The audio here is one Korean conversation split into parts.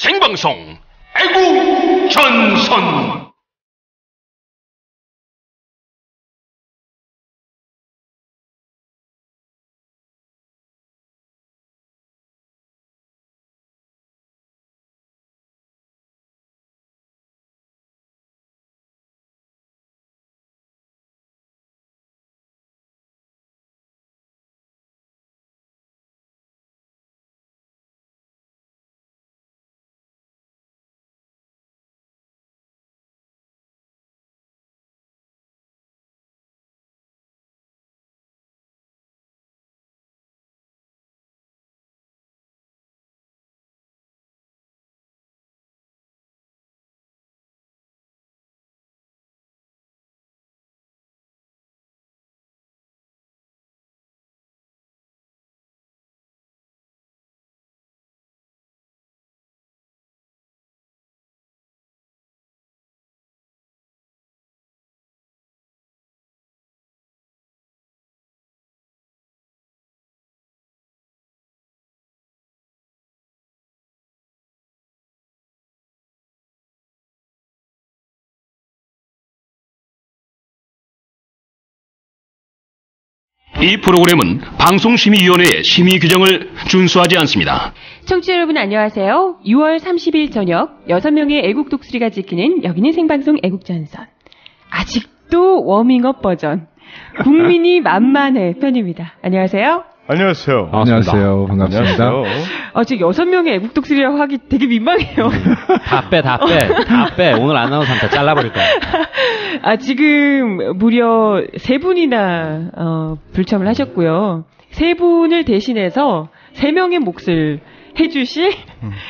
생방송 애국전선. 이 프로그램은 방송심의위원회의 심의 규정을 준수하지 않습니다. 청취자 여러분 안녕하세요. 6월 30일 저녁 6명의 애국 독수리가 지키는 여기는 생방송 애국전선. 아직도 워밍업 버전. 국민이 만만해 편입니다. 안녕하세요. 안녕하세요. 안녕하세요. 반갑습니다. 안녕하세요. 지금 6명의 애국 독수리라고 하기 되게 민망해요. 다 빼. 오늘 아나운서한테 잘라버릴 거야. 지금 무려 3분이나 불참을 하셨고요. 3분을 대신해서 3명의 몫을 해주실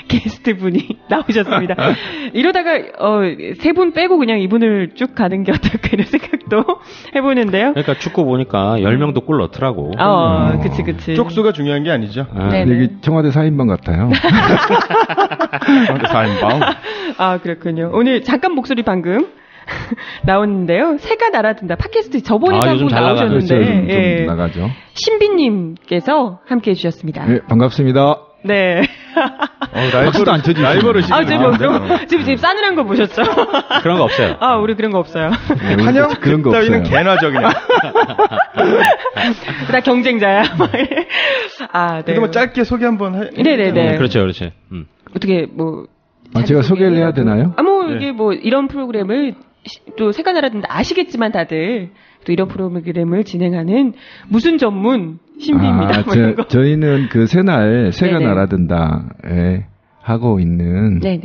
게스트분이 나오셨습니다. 이러다가 3분 빼고 그냥 이분을 쭉 가는 게 어떨까 이런 생각도 해보는데요. 그러니까 축구 보니까 10명도 골 넣더라고. 그치. 쪽수가 중요한 게 아니죠. 여기 청와대 4인방 같아요. 청와대 4인방. 그렇군요. 오늘 잠깐 목소리 방금 나오는데요. 새가 날아든다. 팟캐스트 저번에도 한번 나오셨는데. 그렇죠, 좀 나가죠. 신비님께서 함께 해주셨습니다. 네, 반갑습니다. 네. 박수도 안 쳐주시죠. 라이벌이시죠. 지금 싸늘한 거 보셨죠? 그런 거 없어요. 우리 그런 거 없어요. 한영 그런 거 따위는 없어요. 개나 저기냐. 나 경쟁자야. 네. 그래도 뭐 짧게 소개 한번 해. 네네네. 그렇지. 어떻게 제가 소개를 해야 되나요? 이게 이런 프로그램을 또 새가 날아든다 아시겠지만 다들 또 이런 프로그램을 진행하는 무슨 전문 신비입니다. 저희는 그 새가 네네. 날아든다에 하고 있는 네네.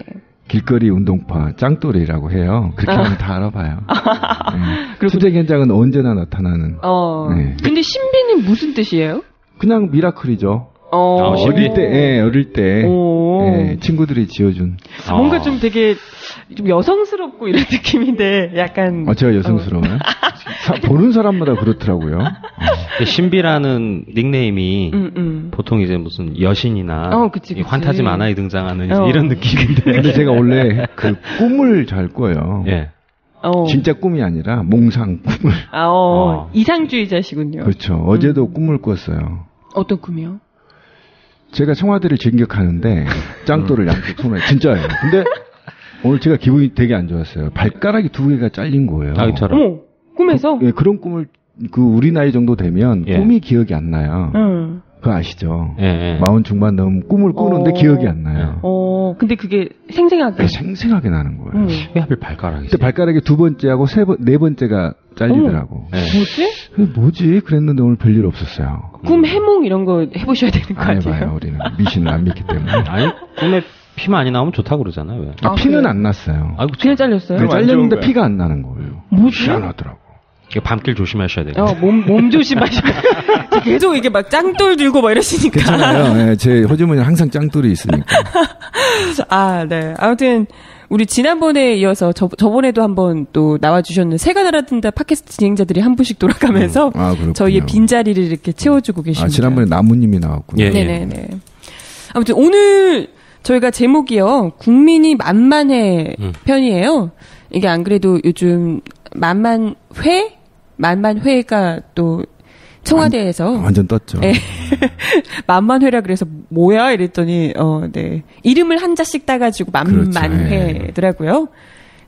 길거리 운동파 짱돌이라고 해요. 그렇게 하면 다 알아봐요. 투쟁 현장은 언제나 나타나는. 네. 근데 신비는 무슨 뜻이에요? 그냥 미라클이죠. 신비? 어릴 때 친구들이 지어준. 뭔가 좀 되게 좀 여성스럽고 이런 느낌인데 약간. 제가 여성스러워요? 보는 사람마다 그렇더라고요. 신비라는 닉네임이 보통 이제 무슨 여신이나 그치. 환타지 만화에 등장하는 이런 느낌인데. 근데 제가 원래 그 꿈을 잘 꿔요. 예. 진짜 꿈이 아니라 몽상 꿈을. 이상주의자시군요. 그렇죠. 어제도 꿈을 꿨어요. 어떤 꿈이요? 제가 청와대를 진격하는데 짱돌을 양쪽 손에 진짜예요. 근데 오늘 제가 기분이 되게 안 좋았어요. 발가락이 2개가 잘린 거예요. 저처럼. 꿈에서? 예, 그런 꿈을 우리 나이 정도 되면 꿈이 기억이 안 나요. 그거 아시죠? 예. 40 중반 넘으면 꿈을 꾸는데 기억이 안 나요. 근데 그게 생생하게? 생생하게 나는 거예요. 왜 하필 발가락이지? 근데 발가락이 2번째하고 4번째가 잘리더라고. 뭐지? 그랬는데 오늘 별일 없었어요. 꿈 해몽 이런 거 해보셔야 되는 거 아니에요? 안 해봐요. 우리는 미신을 안 믿기 때문에. 아니, 꿈에 피 많이 나오면 좋다고 그러잖아요. 왜? 피는 그래요? 안 났어요. 그냥 잘렸어요? 잘렸는데 피가 안 나는 거예요. 뭐지? 희한하더라고. 밤길 조심하셔야 돼요. 몸 조심하셔야 돼요. 계속 이게 막 짱돌 들고 막 이러시니까. 괜찮아요. 제 호주머니에 항상 짱돌이 있으니까. 네. 아무튼 우리 지난번에 이어서 저번에도 한번 또 나와주셨는 새가 날아든다 팟캐스트 진행자들이 한 분씩 돌아가면서 저희의 빈자리를 이렇게 채워주고 계십니다. 지난번에 나무님이 나왔군요. 예. 네네네. 아무튼 오늘 저희가 제목이요. 국민이 만만해 편이에요. 이게 안 그래도 요즘 만만회가 또 청와대에서 완전 떴죠. 네. 만만회라 그래서 뭐야 이랬더니 네. 이름을 한자씩 따가지고 만만회더라고요.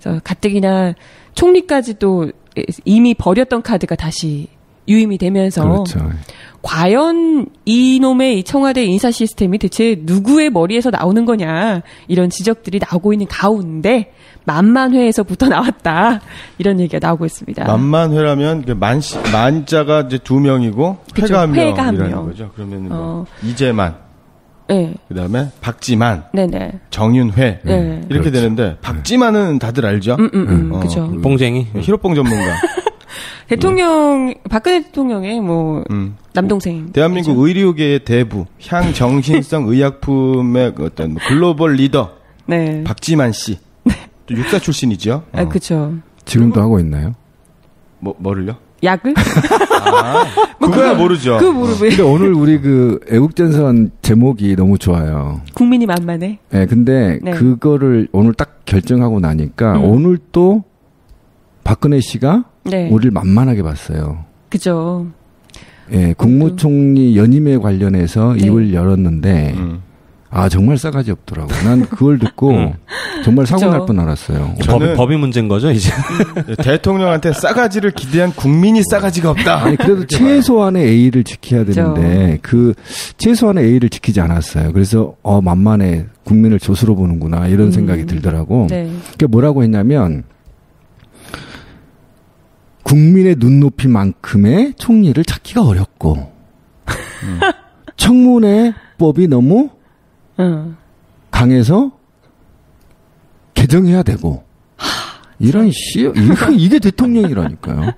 그래서 가뜩이나 총리까지도 이미 버렸던 카드가 다시 유임이 되면서 그렇죠. 과연 이놈의 이 청와대 인사 시스템이 대체 누구의 머리에서 나오는 거냐 이런 지적들이 나오고 있는 가운데 만만회에서부터 나왔다 이런 얘기가 나오고 있습니다. 만만회라면 만자가 이제 2명이고 회가 한 명이라는 거죠. 그러면 이재만, 네. 그다음에 박지만, 네네. 정윤회 네. 이렇게 그렇죠. 되는데 박지만은 다들 알죠. 그렇죠. 뽕쟁이. 히로뽕 전문가. 박근혜 대통령의 남동생. 대한민국 그렇죠? 의료계의 대부, 향정신성 의약품의 어떤 글로벌 리더. 네. 박지만 씨. 또 육사 출신이죠. 그렇죠. 지금도 하고 있나요? 뭐를요? 약을? 그거야 모르죠. 그거 모르고. 근데 오늘 우리 그 애국전선 제목이 너무 좋아요. 국민이 만만해. 네, 근데 네. 그거를 오늘 딱 결정하고 나니까 오늘 또 박근혜 씨가 네. 우리를 만만하게 봤어요. 그죠. 예, 국무총리 연임에 관련해서 네. 입을 열었는데 정말 싸가지 없더라고. 난 그걸 듣고 정말 사고 날 뻔 알았어요. 법이 문제인 거죠, 이제? 대통령한테 싸가지를 기대한 국민이 싸가지가 없다. 아니, 그래도 최소한의 A를 지켜야 되는데, 그, 최소한의 A를 지키지 않았어요. 그래서, 만만해. 국민을 조수로 보는구나. 이런 생각이 들더라고. 네. 그게 뭐라고 했냐면, 국민의 눈높이만큼의 총리를 찾기가 어렵고, 청문회법이 너무 강해서 개정해야 되고 이런 이게 대통령이라니까요.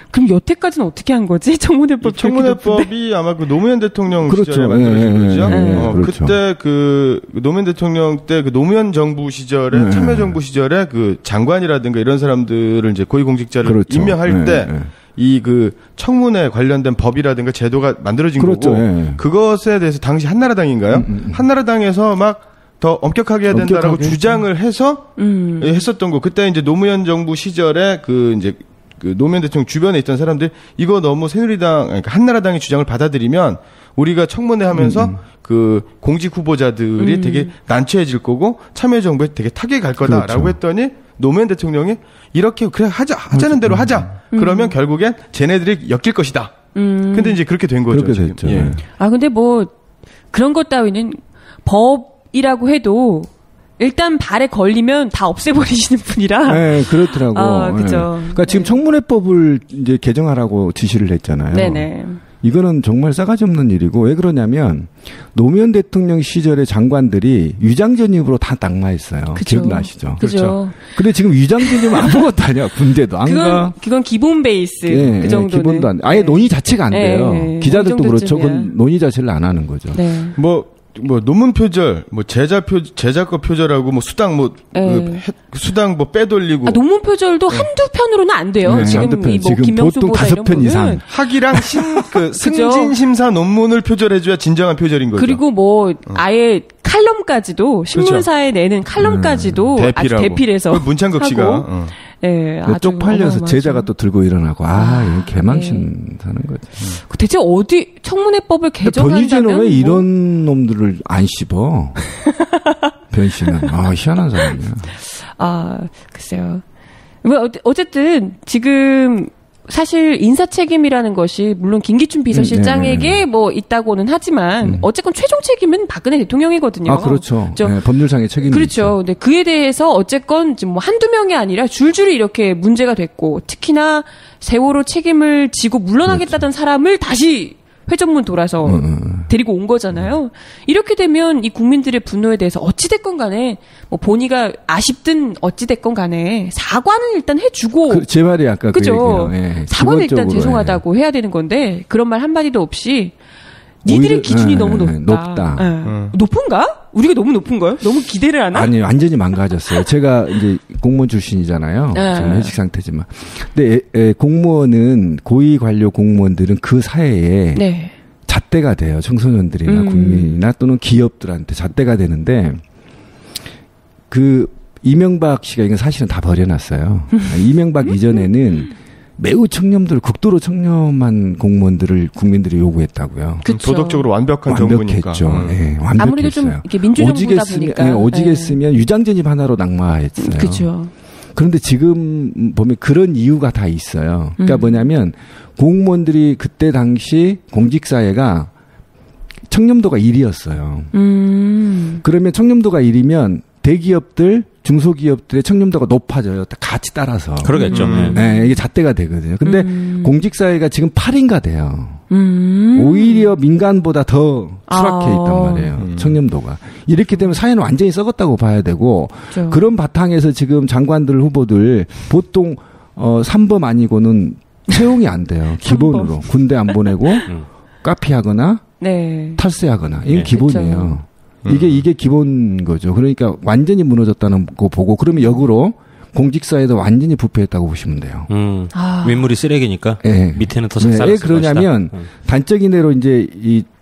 그럼 여태까지는 어떻게 한 거지? 청문회법. 청문회법이 아마 그 노무현 대통령 그렇죠. 시절에 만들어진 거죠. 그렇죠. 그때 그 노무현 대통령 때 그 노무현 정부 시절에 참여정부 시절에 그 장관이라든가 이런 사람들을 이제 고위공직자를 그렇죠. 임명할 때 이 그 청문회 관련된 법이라든가 제도가 만들어진 그렇죠. 거고 그것에 대해서 당시 한나라당인가요? 한나라당에서 막 더 엄격하게 해야 된다라고 주장을 해서 했었던 거. 그때 이제 노무현 정부 시절에 그 이제 그 노무현 대통령 주변에 있던 사람들 이거 너무 새누리당 그러니까 한나라당의 주장을 받아들이면 우리가 청문회 하면서 그 공직 후보자들이 되게 난처해질 거고 참여정부에 되게 타격이 갈 거다라고 그렇죠. 했더니 노무현 대통령이 이렇게 그래 하자는 대로 하자. 그러면 결국엔 쟤네들이 엮일 것이다. 근데 이제 그렇게 된 거죠. 그렇게 됐죠. 예. 아 근데 뭐 그런 것 따위는 법이라고 해도 일단 발에 걸리면 다 없애버리시는 분이라. 네, 그렇더라고. 아, 그죠. 그러니까 지금 청문회법을 이제 개정하라고 지시를 했잖아요. 네네. 이거는 정말 싸가지 없는 일이고 왜 그러냐면 노무현 대통령 시절의 장관들이 위장전입으로 다 낙마했어요. 그쵸. 기억나시죠? 그죠. 그렇죠. 근데 지금 위장전입은 아무것도 아니야. 군대도 안 가. 그건 기본 베이스. 예, 그 정도는. 기본도 안 돼. 아예 논의 자체가 안 돼요. 기자들도 그 그렇죠. 정도쯤이야. 그건 논의 자체를 안 하는 거죠. 네. 뭐 논문 표절, 뭐 제작거 표절하고 뭐 수당 수당 뭐 빼돌리고. 논문 표절도 한두 편으로는 안 돼요. 네, 지금 이 뭐 김명수 보통 보다 이런 5편 이상. 학이랑 승진 심사 논문을 표절해줘야 진정한 표절인 거죠. 그리고 뭐 아예 칼럼까지도 신문사에 내는 칼럼까지도 아주 대필해서 문창극 씨가. 네, 아주 쪽팔려서 어마어마하죠. 제자가 또 들고 일어나고 이거 개망신 사는 거지. 대체 어디 청문회법을 개정한다면 변희재는 왜 이런 놈들을 안 씹어? 변씨는 희한한 사람이야. 글쎄요. 뭐 어쨌든 지금 사실 인사 책임이라는 것이 물론 김기춘 비서실장에게 뭐 있다고는 하지만 어쨌건 최종 책임은 박근혜 대통령이거든요. 그렇죠. 네, 법률상의 책임이 그렇죠. 있죠. 근데 그에 대해서 어쨌건 지금 뭐 한두 명이 아니라 줄줄이 이렇게 문제가 됐고 특히나 세월호 책임을 지고 물러나겠다던 사람을 다시 회전문 돌아서 데리고 온 거잖아요. 이렇게 되면 이 국민들의 분노에 대해서 어찌됐건 간에 뭐 본의가 아쉽든 어찌됐건 간에 사과는 일단 해주고 제 말이 아까 그죠? 그 얘기예요. 사과는 일단 죄송하다고 해야 되는 건데 그런 말 한마디도 없이 니들의 기준이 너무 높다. 높은가? 우리가 너무 높은가요? 너무 기대를 하나? 아니, 완전히 망가졌어요. 제가 이제 공무원 출신이잖아요. 지금 회식 상태지만. 근데 공무원은, 고위 관료 공무원들은 그 사회에 잣대가 돼요. 청소년들이나 국민이나 또는 기업들한테 잣대가 되는데, 이명박 씨가 이건 사실은 다 버려놨어요. 이명박 이전에는 매우 극도로 청렴한 공무원들을 국민들이 요구했다고요. 그쵸. 도덕적으로 완벽한 정부니까. 네, 완벽했어요. 아무래도 좀 이렇게 민주정부다 보니까. 오직했으면 유장전입 하나로 낙마했어요. 그렇죠. 그런데 지금 보면 그런 이유가 다 있어요. 그러니까 뭐냐면 공무원들이 그때 당시 공직사회가 청렴도가 1위였어요. 그러면 청렴도가 1위면 대기업들, 중소기업들의 청렴도가 높아져요. 같이 따라서. 그러겠죠. 네, 이게 잣대가 되거든요. 근데 공직사회가 지금 8인가 돼요. 오히려 민간보다 더 추락해 있단 말이에요. 청렴도가. 이렇게 되면 사회는 완전히 썩었다고 봐야 되고 그렇죠. 그런 바탕에서 지금 장관들 후보들 보통 3범 아니고는 채용이 안 돼요. 기본으로. 군대 안 보내고 카피하거나 네. 탈세하거나. 이게 기본이에요. 그렇죠. 이게 기본 거죠. 그러니까 완전히 무너졌다는 거 보고 그러면 역으로 공직사회도 완전히 부패했다고 보시면 돼요. 윗물이 쓰레기니까 네. 밑에는 더 왜 삭삭했을 그러냐면 단적인 예로 이제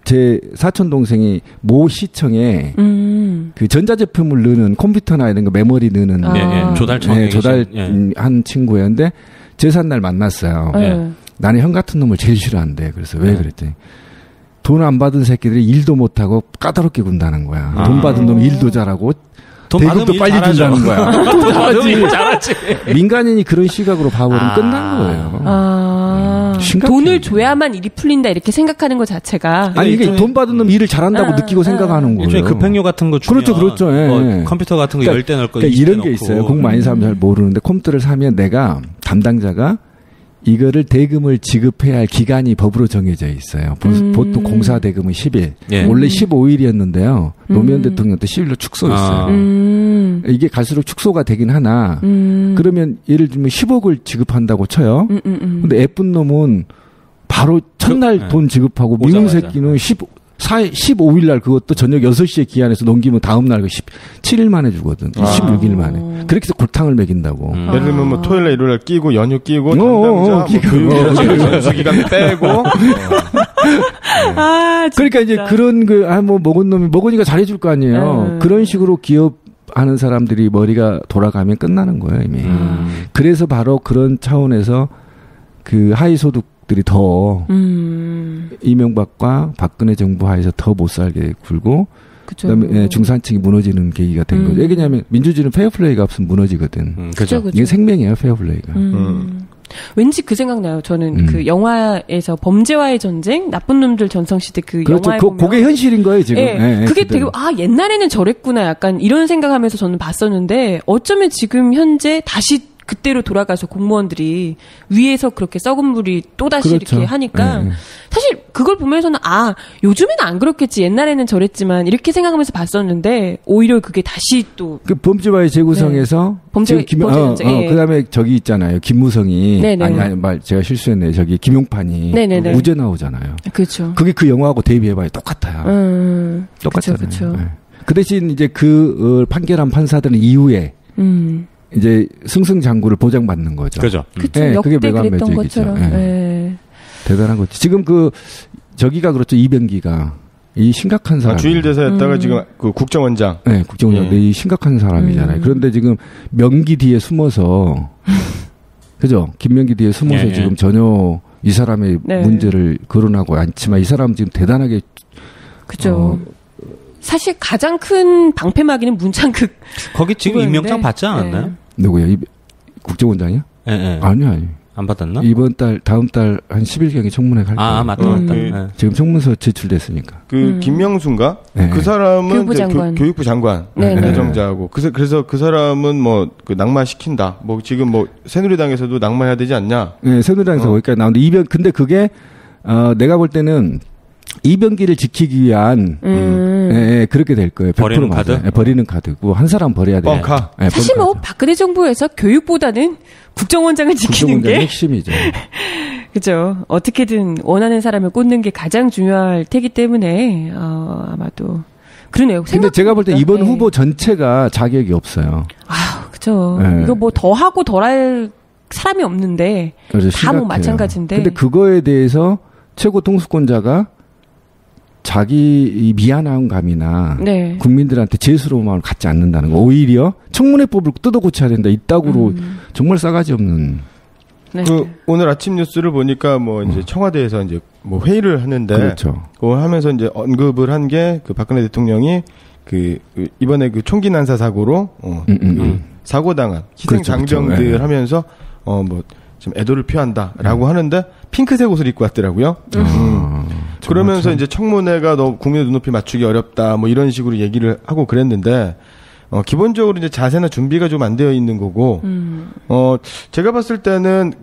제 사촌 동생이 모 시청에 그 전자제품을 넣는 컴퓨터나 이런 거 메모리 넣는 조달한 친구였는데 제삿날 만났어요. 나는 형 같은 놈을 제일 싫어한대. 그래서 왜 그랬더니 돈 안 받은 새끼들이 일도 못하고 까다롭게 군다는 거야. 돈 받은 놈 일도 잘하고 대급도 빨리 준다는 거야. 돈 받으면 잘하지. 민간인이 그런 시각으로 봐버리면 끝난 거예요. 돈을 줘야만 일이 풀린다 이렇게 생각하는 것 자체가. 아니 이게 돈 받은 놈 일을 잘한다고 느끼고 생각하는 거예요. 일종의 급행료 같은 거 주면 그렇죠. 예. 컴퓨터 같은 거 10대 넣을 거 그러니까 이런 게 있어요. 공부 많이 사람 잘 모르는데 컴퓨터를 사면 내가 담당자가 이거를 대금을 지급해야 할 기간이 법으로 정해져 있어요. 보통 공사 대금은 10일. 예. 원래 15일이었는데요. 노무현 대통령 때 10일로 축소했어요. 이게 갈수록 축소가 되긴 하나. 그러면 예를 들면 10억을 지급한다고 쳐요. 근데 예쁜 놈은 바로 첫날 돈 지급하고 미운 새끼는 15일 날 그것도 저녁 6시에 기한해서 넘기면 다음 날 17일 만에 주거든. 16일 만에. 그렇게 해서 골탕을 먹인다고. 예를 들면 뭐 토요일 날 일요일 날 끼고 연휴 끼고 담당자 교육이나 연수기간 빼고. 그러니까 이제 그런 뭐 먹은 놈이 먹으니까 잘해줄 거 아니에요. 그런 식으로 기업하는 사람들이 머리가 돌아가면 끝나는 거예요 이미. 그래서 바로 그런 차원에서 그 하위소득 들이 더 이명박과 박근혜 정부 하에서 더 못 살게 굴고 그쵸. 그다음에 중산층이 무너지는 계기가 된 거죠. 왜냐하면 민주주의는 페어플레이가 없으면 무너지거든. 그죠. 이게 생명이에요, 페어플레이가. 왠지 그 생각나요. 저는 그 영화에서 범죄와의 전쟁, 나쁜 놈들 전성시대 그 그렇죠. 영화에 보면 그게 현실인 거예요 지금. 네, 그게 되게 옛날에는 저랬구나 약간 이런 생각하면서 저는 봤었는데 어쩌면 지금 현재 다시 그때로 돌아가서 공무원들이 위에서 그렇게 썩은 물이 또다시 그렇죠. 이렇게 하니까 사실 그걸 보면서는 요즘에는 안 그렇겠지 옛날에는 저랬지만 이렇게 생각하면서 봤었는데 오히려 그게 다시 또 그 범죄와의 재구성에서 그다음에 저기 있잖아요 김무성이 제가 실수했네요 저기 김용판이 무죄 나오잖아요. 그렇죠. 그게 그 영화하고 대비해봐요 똑같아요. 똑같잖아요. 그쵸. 그 대신 이제 그 판결한 판사들은 이후에 이제 승승장구를 보장받는 거죠. 그죠. 그쵸. 역대 그랬던 것처럼. 대단한 거죠. 지금 저기가 그렇죠. 이병기가 이 심각한 사람. 주일대사였다가 지금 그 국정원장. 네, 국정원장. 이 심각한 사람이잖아요. 그런데 지금 명기 뒤에 숨어서 그죠? 김명기 뒤에 숨어서 지금 전혀 이 사람의 문제를 거론하고 않지만 이 사람 지금 대단하게 그죠. 사실 가장 큰 방패막이는 문창극. 거기 지금 임명장 받지 않았나요? 누구요? 국정원장이요? 네. 아니요. 안 받았나? 다음 달 한 10일경에 청문회 갈 거예요. 맞다. 지금 청문서 제출됐으니까. 김명수인가? 그 사람은 교육부 장관 내정자하고. 그래서 그 사람은 그 낭만시킨다. 지금 새누리당에서도 낭만해야 되지 않냐? 네, 새누리당에서 거기까지 나오는데 근데 그게 내가 볼 때는 이병기를 지키기 위한 그렇게 될 거예요. 버리는 카드? 버리는 카드고 한 사람 버려야 돼요. 뻥카. 사실 박근혜 정부에서 교육보다는 국정원장을 지키는 게 핵심이죠. 그죠. 어떻게든 원하는 사람을 꽂는 게 가장 중요할 테기 때문에 아마도 그러네요. 근데 제가 볼 때 이번 후보 전체가 자격이 없어요. 그죠. 이거 더 하고 덜 할 사람이 없는데 다 마찬가지인데. 근데 그거에 대해서 최고 통수권자가 자기 미안한 감이나 국민들한테 죄스러운 마음을 갖지 않는다는 거. 오히려 청문회법을 뜯어 고쳐야 된다. 이따구로 정말 싸가지 없는. 네. 오늘 아침 뉴스를 보니까 뭐 이제 청와대에서 이제 뭐 회의를 하는데 그렇죠. 그걸 하면서 이제 언급을 한 게 그 박근혜 대통령이 이번에 그 총기 난사 사고로 사고 당한 희생 장병들 그렇죠. 하면서 뭐 좀 애도를 표한다라고 하는데 핑크색 옷을 입고 왔더라고요. 그러면서 이제 청문회가 국민의 눈높이 맞추기 어렵다 뭐 이런 식으로 얘기를 하고 그랬는데 기본적으로 이제 자세나 준비가 좀 안 되어 있는 거고 제가 봤을 때는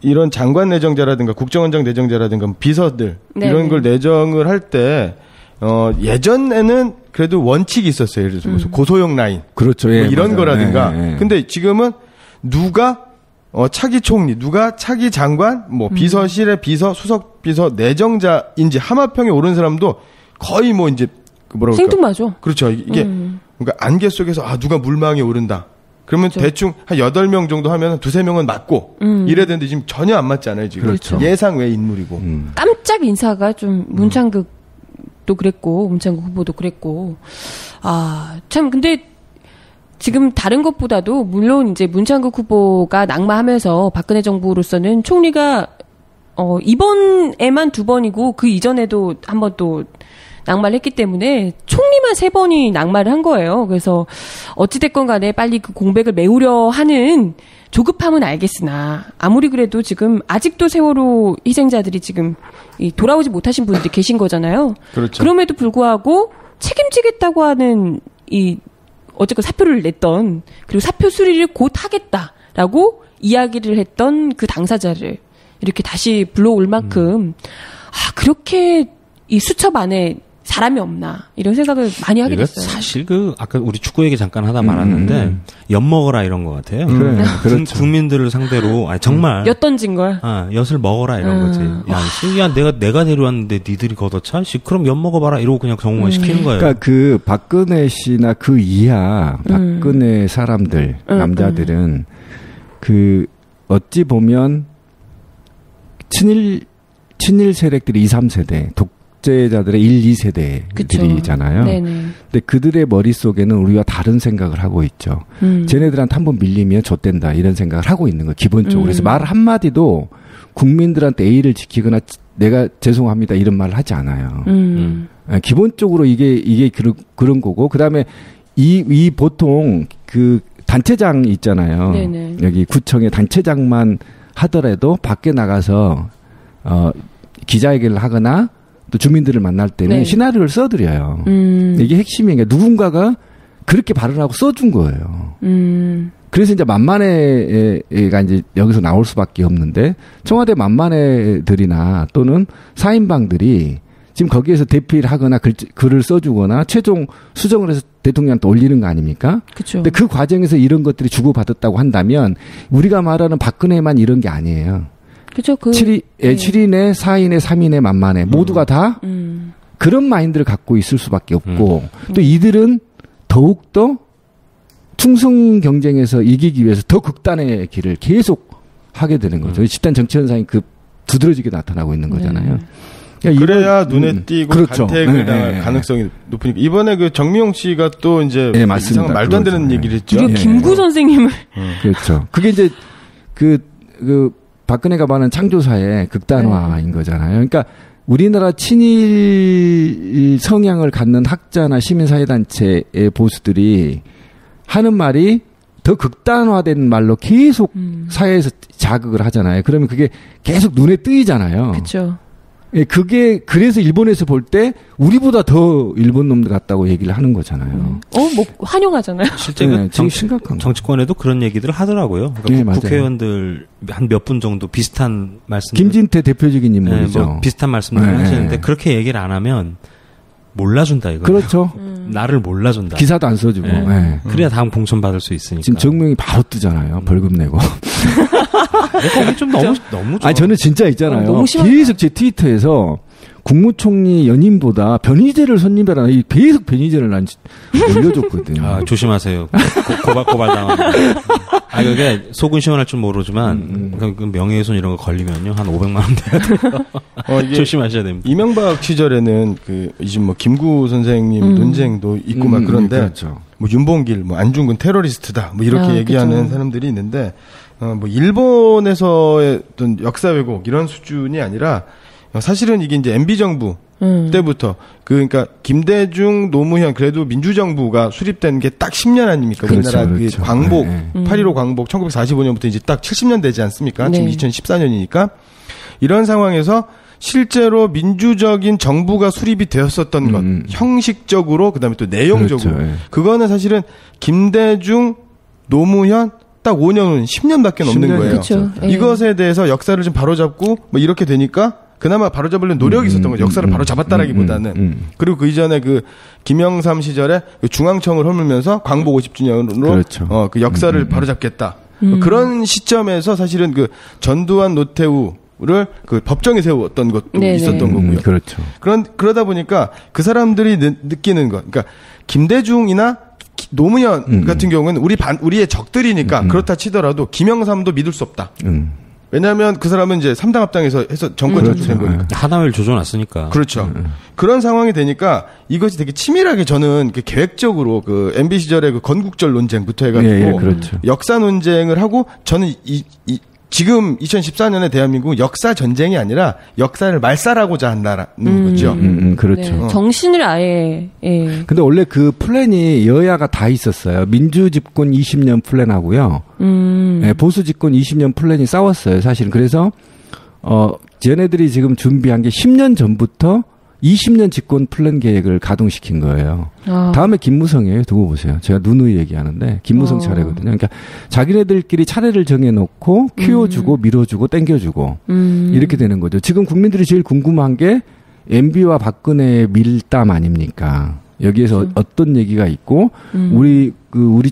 이런 장관 내정자라든가 국정원장 내정자라든가 비서들 이런 걸 내정을 할 때 예전에는 그래도 원칙이 있었어요. 예를 들어서 고소용 라인. 그렇죠. 뭐 이런 맞아요. 거라든가. 근데 지금은 누가 차기 총리, 누가 차기 장관, 뭐 비서실의 비서, 수석 비서 내정자인지 하마평에 오른 사람도 거의 뭐 이제 뭐라고 생뚱맞죠. 그렇죠. 이게 그러니까 안개 속에서 누가 물망에 오른다. 그러면 그렇죠. 대충 한 8명 정도 하면 2-3명은 맞고 이래야 되는데 지금 전혀 안 맞지 않아요, 지금. 그렇죠. 예상 외 인물이고. 깜짝 인사가 좀 문창극도 그랬고 문창극 후보도 그랬고 참 근데 지금 다른 것보다도 물론 이제 문창극 후보가 낙마하면서 박근혜 정부로서는 총리가 이번에만 2번이고 그 이전에도 한 번 또 낙마를 했기 때문에 총리만 3번이 낙마를 한 거예요. 그래서 어찌됐건 간에 빨리 그 공백을 메우려 하는 조급함은 알겠으나 아무리 그래도 지금 아직도 세월호 희생자들이 지금 돌아오지 못하신 분들이 계신 거잖아요. 그렇죠. 그럼에도 불구하고 책임지겠다고 하는 어쨌건 사표를 냈던 그리고 사표 수리를 곧 하겠다라고 이야기를 했던 그 당사자를 이렇게 다시 불러올 만큼 그렇게 이 수첩 안에 사람이 없나 이런 생각을 많이 하게 됐어요. 사실 아까 우리 축구 얘기 잠깐 하다 말았는데 엿먹어라 이런 것 같아요. 그렇죠. 국민들을 상대로 정말 엿 던진 거야. 엿을 먹어라 이런 거지. 야 내가 데려왔는데 니들이 걷어차? 그럼 엿 먹어봐라 이러고 그냥 정말 시키는 거예요. 그러니까 그 박근혜 씨나 그 이하 박근혜 사람들 남자들은 어찌 보면 친일 세력들이 2, 3세대 독재자들의 1, 2세대들이잖아요. 근데 그들의 머릿속에는 우리와 다른 생각을 하고 있죠. 쟤네들한테 한번 밀리면 좆된다 이런 생각을 하고 있는 거예요. 기본적으로. 그래서 말 한마디도 국민들한테 A를 지키거나 내가 죄송합니다 이런 말을 하지 않아요. 기본적으로 이게 그런 거고 그다음에 이 보통 그 단체장 있잖아요. 네네. 여기 구청의 단체장만 하더라도 밖에 나가서 기자회견을 하거나 또 주민들을 만날 때는 시나리오를 써드려요. 이게 핵심이니까 누군가가 그렇게 발언하고 써준 거예요. 그래서 이제 만만해가 이제 여기서 나올 수밖에 없는데 청와대 만만해들이나 또는 사인방들이 지금 거기에서 대피를 하거나 글을 써주거나 최종 수정을 해서 대통령한테 올리는 거 아닙니까? 그렇죠. 근데 그 과정에서 이런 것들이 주고받았다고 한다면 우리가 말하는 박근혜만 이런 게 아니에요. 그렇죠. 7인의 4인의 3인의 만만해 모두가 다 그런 마인드를 갖고 있을 수밖에 없고 또 이들은 더욱더 충성 경쟁에서 이기기 위해서 더 극단의 길을 계속 하게 되는 거죠. 집단 정치 현상이 두드러지게 나타나고 있는 거잖아요. 그래야 눈에 띄고 그렇죠. 간택을 당할 가능성이 높으니까 이번에 그 정미용 씨가 또 이제 이상한 말도 안 되는 얘기를 했죠. 그리고 김구 선생님을 그렇죠. 그게 이제 그 박근혜가 말하는 창조사의 극단화인 거잖아요. 그러니까 우리나라 친일 성향을 갖는 학자나 시민사회단체의 보수들이 하는 말이 더 극단화된 말로 계속 사회에서 자극을 하잖아요. 그러면 그게 계속 눈에 뜨이잖아요. 그렇죠. 예, 그래서 일본에서 볼 때 우리보다 더 일본 놈들 같다고 얘기를 하는 거잖아요. 뭐 환영하잖아요. 실제 심각한 정치권에도 그런 얘기들을 하더라고요. 그러니까 국회의원들 한 몇 분 정도 비슷한 말씀. 김진태 대표적인 인물이죠. 비슷한 말씀들을 하시는데 그렇게 얘기를 안 하면 몰라준다 이거. 그렇죠. 나를 몰라준다. 기사도 안 써주고. 그래야 다음 공천 받을 수 있으니까. 지금 정명이 바로 뜨잖아요. 벌금 내고. 거기 좀 너무 좋아. 아니 저는 진짜 있잖아요. 너무 계속 제 트위터에서 국무총리 연임보다 변희재를 선임해라. 계속 변희재를 난 올려줬거든요. 조심하세요. 고발 당합니다. 그게 속은 시원할 줄 모르지만 그 명예훼손 이런 거 걸리면요 한 500만 원 돼야 돼요. 조심하셔야 됩니다. 이명박 시절에는 이제 뭐 김구 선생님 논쟁도 있고 막 그런데 그렇죠. 뭐 윤봉길, 뭐 안중근 테러리스트다, 뭐 이렇게 얘기하는 그렇죠. 사람들이 있는데 뭐 일본에서의 어떤 역사 왜곡 이런 수준이 아니라 사실은 이게 이제 MB 정부 때부터 그러니까 김대중, 노무현 그래도 민주정부가 수립된 게 딱 10년 아닙니까? 그렇죠, 우리나라 그렇죠. 그 광복 8.15 광복 1945년부터 이제 딱 70년 되지 않습니까? 네. 지금 2014년이니까 이런 상황에서 실제로 민주적인 정부가 수립이 되었었던 것 형식적으로 그다음에 또 내용적으로 그렇죠, 예. 그거는 사실은 김대중, 노무현 딱 5년 후 10년밖에 없는 10년, 거예요. 그렇죠. 예. 이것에 대해서 역사를 좀 바로잡고 뭐 이렇게 되니까 그나마 바로잡으려는 노력이 있었던 거죠. 역사를 바로잡았다라기보다는. 그리고 그 이전에 그 김영삼 시절에 그 중앙청을 허물면서 광복 50주년으로 그렇죠. 그 역사를 바로잡겠다. 그런 시점에서 사실은 그 전두환, 노태우를 그 법정에 세웠던 것도 네네. 있었던 거고요. 그렇죠. 그러다 보니까 그 사람들이 느끼는 것, 그러니까 김대중이나 노무현 같은 경우는 우리의 적들이니까 그렇다 치더라도 김영삼도 믿을 수 없다. 왜냐하면 그 사람은 이제 3당 합당에서 해서 정권 창출된 거니까. 하나를 조져놨으니까. 그렇죠. 그런 상황이 되니까 이것이 되게 치밀하게 저는 계획적으로 그 MB 시절에 그 건국절 논쟁부터 해가지고 예, 그렇죠. 역사 논쟁을 하고 저는 지금 2014년에 대한민국은 역사 전쟁이 아니라 역사를 말살하고자 한다는 거죠. 그렇죠. 네. 정신을 아예. 예. 근데 원래 그 플랜이 여야가 다 있었어요. 민주 집권 20년 플랜하고요. 네, 보수 집권 20년 플랜이 싸웠어요. 사실은. 그래서 얘네들이 지금 준비한 게 10년 전부터 20년 집권 플랜 계획을 가동시킨 거예요. 다음에 김무성이에요. 두고 보세요. 제가 누누이 얘기하는데 김무성 차례거든요. 그러니까 자기네들끼리 차례를 정해놓고 키워주고 밀어주고 땡겨주고 이렇게 되는 거죠. 지금 국민들이 제일 궁금한 게 MB와 박근혜의 밀담 아닙니까? 여기에서 어떤 얘기가 있고 우리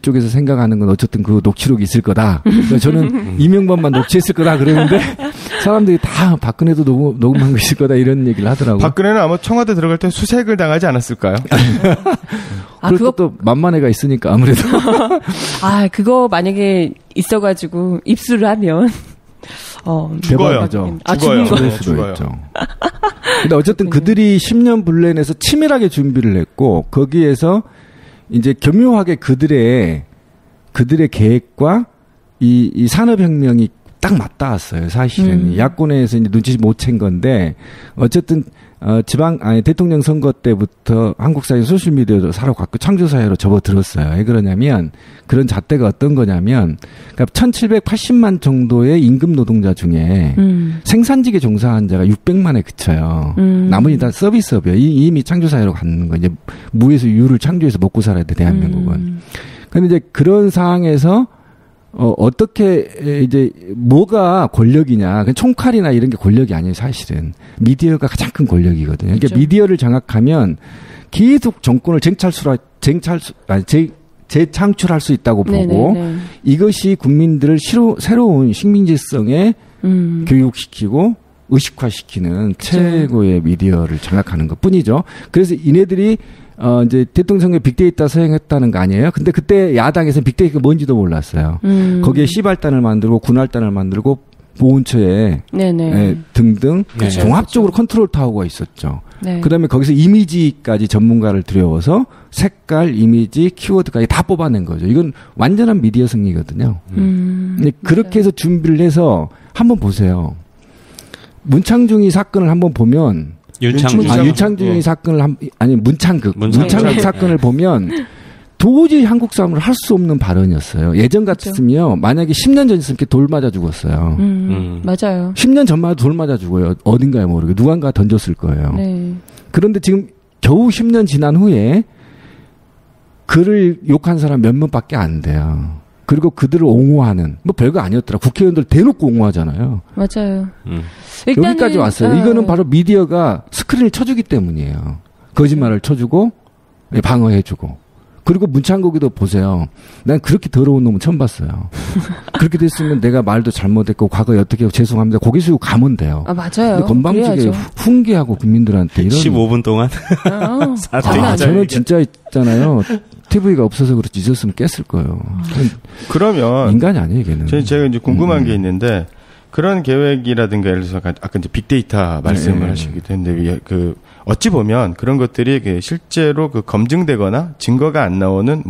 쪽에서 생각하는 건 어쨌든 그 녹취록이 있을 거다. 그러니까 저는 이명박만 녹취했을 거다 그러는데 사람들이 다 박근혜도 녹음한 거 있을 거다 이런 얘기를 하더라고요. 박근혜는 아마 청와대 들어갈 때 수색을 당하지 않았을까요? 그리고 또 만만해가 있으니까 아무래도. 그거 만약에 있어가지고 입수를 하면 죽어요. 죽어요. 있죠. 근데 어쨌든 그들이 10년 블렌에서 치밀하게 준비를 했고 거기에서 이제 교묘하게 그들의 계획과 이 산업혁명이 딱 맞닿았어요. 사실은 야권에서 이제 눈치 못 챈 건데 어쨌든 대통령 선거 때부터 한국 사회 소셜 미디어도 사로갔고 창조 사회로 접어들었어요. 왜 그러냐면 그런 잣대가 어떤 거냐면 그러니까 1,780만 정도의 임금 노동자 중에 생산직에 종사한 자가 600만에 그쳐요. 나머지 다 서비스업이에요. 이미 창조 사회로 가는 거 이제 무에서 유를 창조해서 먹고 살아야 돼 대한민국은. 그런데 이제 그런 상황에서 어떻게, 이제, 뭐가 권력이냐. 총칼이나 이런 게 권력이 아니에요, 사실은. 미디어가 가장 큰 권력이거든요. 그러니까 그렇죠. 미디어를 장악하면 계속 정권을 재창출할 수 있다고 보고, 네네네. 이것이 국민들을 새로운 식민지성에 교육시키고, 의식화시키는 최고의 미디어를 장악하는 것 뿐이죠. 그래서 이네들이 이제 대통령 선거에 빅데이터 사용했다는 거 아니에요? 근데 그때 야당에서는 빅데이터가 뭔지도 몰랐어요. 거기에 시발단을 만들고 군할단을 만들고 보훈처에 등등 종합적으로 컨트롤 타워가 있었죠. 네. 그다음에 거기서 이미지까지 전문가를 들여와서 색깔, 이미지, 키워드까지 다 뽑아낸 거죠. 이건 완전한 미디어 승리거든요. 근데 그렇게 해서 준비를 해서 한번 보세요. 문창중이 사건을 한번 보면 윤창중이 사건을 문창극 사건을 보면 도저히 한국 사람을 할 수 없는 발언이었어요. 예전 같았으면 만약에 10년 전이었으면 이렇게 돌 맞아 죽었어요. 맞아요. 10년 전만 해도 돌 맞아 죽어요. 어딘가에 모르게 누군가 던졌을 거예요. 네. 그런데 지금 겨우 10년 지난 후에 그를 욕한 사람 몇 명밖에 안 돼요. 그리고 그들을 옹호하는 뭐 별거 아니었더라. 국회의원들 대놓고 옹호하잖아요. 맞아요. 여기까지 왔어요. 이거는 바로 미디어가 스크린을 쳐주기 때문이에요. 거짓말을 쳐주고 방어해주고. 그리고 문창국이도 보세요. 난 그렇게 더러운 놈은 처음 봤어요. 그렇게 됐으면 내가 말도 잘못했고 과거에 어떻게 죄송합니다. 고개 숙이고 가면 돼요. 맞아요. 근데 건방지게 훈계하고 국민들한테 이런 15분 동안 저는 진짜 있잖아요. TV가 없어서 그렇지 있었으면 깼을 거예요. 그러면 인간이 아니에요, 걔는. 제가 이제 궁금한 게 있는데 그런 계획이라든가 예를 들어서 아까 이제 빅데이터 말씀을 하시기도 했는데 어찌 보면 그런 것들이 실제로 검증되거나 증거가 안 나오는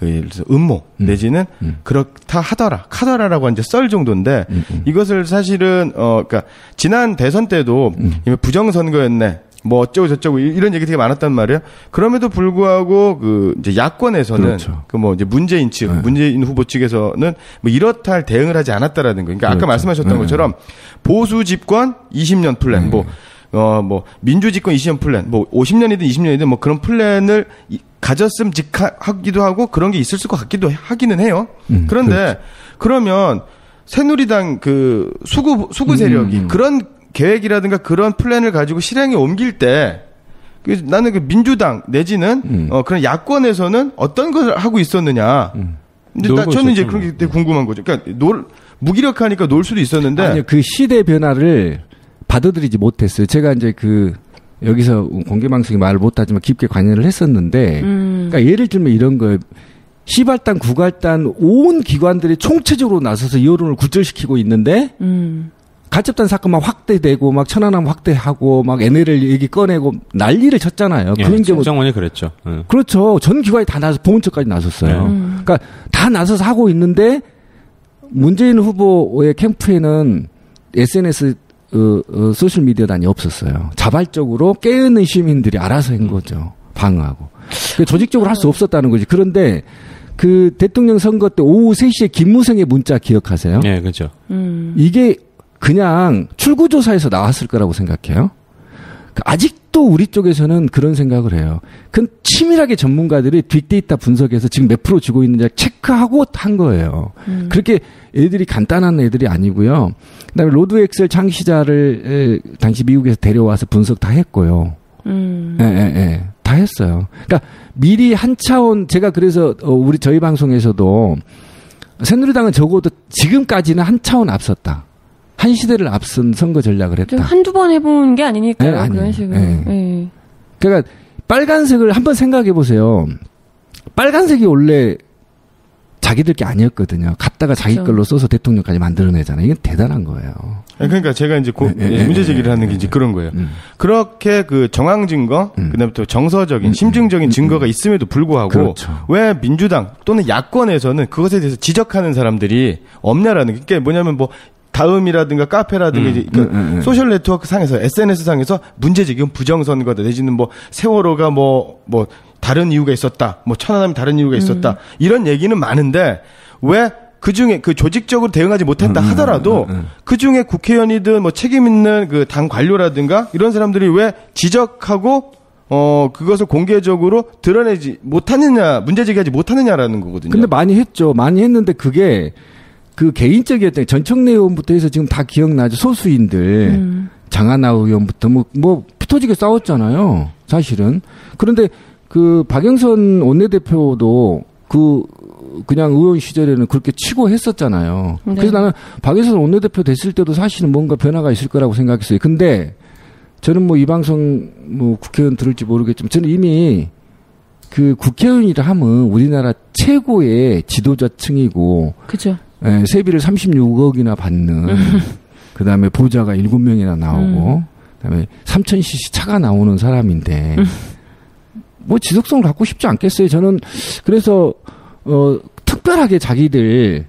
예를 들어서 음모 내지는 그렇다 카더라라고 이제 썰 정도인데 이것을 사실은 그러니까 지난 대선 때도 부정선거였네. 뭐 어쩌고 저쩌고 이런 얘기 되게 많았단 말이에요. 그럼에도 불구하고 그 이제 야권에서는 그렇죠. 그 뭐 이제 문재인 후보 측에서는 뭐 이렇다 할 대응을 하지 않았다라는 거. 그러니까 그렇죠. 아까 말씀하셨던 것처럼 보수 집권 20년 플랜, 뭐 민주 집권 20년 플랜, 뭐 50년이든 20년이든 뭐 그런 플랜을 가졌음 하기도 하고 그런 게 있을 것 같기도 하기는 해요. 그런데 그렇죠. 그러면 새누리당 그 수구 세력이 그런 계획이라든가 그런 플랜을 가지고 실행에 옮길 때 나는 그 민주당 내지는 그런 야권에서는 어떤 걸 하고 있었느냐. 근데 저는 이제 그런 게 되게 궁금한 거죠. 그러니까 무기력하니까 놀 수도 있었는데 아니요, 그 시대 변화를 받아들이지 못했어요. 제가 이제 여기서 공개방송에 말을 못하지만 깊게 관여를 했었는데, 그러니까 예를 들면 이런 거예요. 시발단, 구갈단 온 기관들이 총체적으로 나서서 여론을 굴절시키고 있는데, 가첩단 사건만 확대되고 막 천안함 확대하고 막 NLL 얘기 꺼내고 난리를 쳤잖아요. 예, 그런 게 정원이 그랬죠. 그렇죠. 전 기관이 다 나서 보훈처까지 나섰어요. 그러니까 다 나서서 하고 있는데 문재인 후보의 캠프에는 SNS 소셜 미디어단이 없었어요. 자발적으로 깨어있는 시민들이 알아서 한 거죠. 방어하고. 조직적으로 할 수 없었다는 거지. 그런데 그 대통령 선거 때 오후 3시에 김무성의 문자 기억하세요? 네, 그렇죠. 이게 그냥 출구조사에서 나왔을 거라고 생각해요. 아직도 우리 쪽에서는 그런 생각을 해요. 그 치밀하게 전문가들이 빅데이터 분석해서 지금 몇 프로 주고 있는지 체크하고 한 거예요. 그렇게 애들이 간단한 애들이 아니고요. 그다음에 로드 엑셀 창시자를 당시 미국에서 데려와서 분석 다 했고요. 다 했어요. 그러니까 미리 한 차원 제가 그래서 저희 방송에서도 새누리당은 적어도 지금까지는 한 차원 앞섰다. 한 시대를 앞선 선거 전략을 했다. 한두 번 해본 게 아니니까요. 네, 그런 식으로. 네. 그러니까 빨간색을 한번 생각해 보세요. 빨간색이 원래 자기들 게 아니었거든요. 갖다가 자기 걸로 써서 대통령까지 만들어내잖아요. 이건 대단한 거예요. 그러니까 제가 이제 문제 제기를 하는 게 이제 그런 거예요. 그렇게 그 정황 증거, 그다음에 또 정서적인, 심증적인 증거가 있음에도 불구하고 그렇죠. 왜 민주당 또는 야권에서는 그것에 대해서 지적하는 사람들이 없냐라는 게 뭐냐면 뭐 다음이라든가 카페라든가 이제 소셜 네트워크 상에서 SNS 상에서 문제 제기는 부정선거다 내지는 뭐 세월호가 뭐 다른 이유가 있었다 뭐 천안함이 다른 이유가 있었다 이런 얘기는 많은데 왜 그 중에 그 조직적으로 대응하지 못했다 하더라도 그 중에 국회의원이든 뭐 책임 있는 그 당 관료라든가 이런 사람들이 왜 지적하고 그것을 공개적으로 드러내지 못하느냐 문제 제기하지 못하느냐라는 거거든요. 근데 많이 했죠. 많이 했는데 그게 그 개인적이었던 전청래 의원부터 해서 지금 다 기억나죠. 소수인들 장하나 의원부터 뭐 피터지게 싸웠잖아요. 사실은. 그런데 그 박영선 원내대표도 그냥 의원 시절에는 그렇게 치고 했었잖아요. 네. 그래서 나는 박영선 원내대표 됐을 때도 사실은 뭔가 변화가 있을 거라고 생각했어요. 근데 저는 뭐 이 방송 뭐 국회의원 들을지 모르겠지만 저는 이미 그 국회의원이라 하면 우리나라 최고의 지도자층이고. 그죠. 예, 세비를 36억이나 받는, 그 다음에 보좌가 7명이나 나오고, 그 다음에 3000cc 차가 나오는 사람인데, 뭐 지속성을 갖고 싶지 않겠어요. 저는, 그래서, 특별하게 자기들이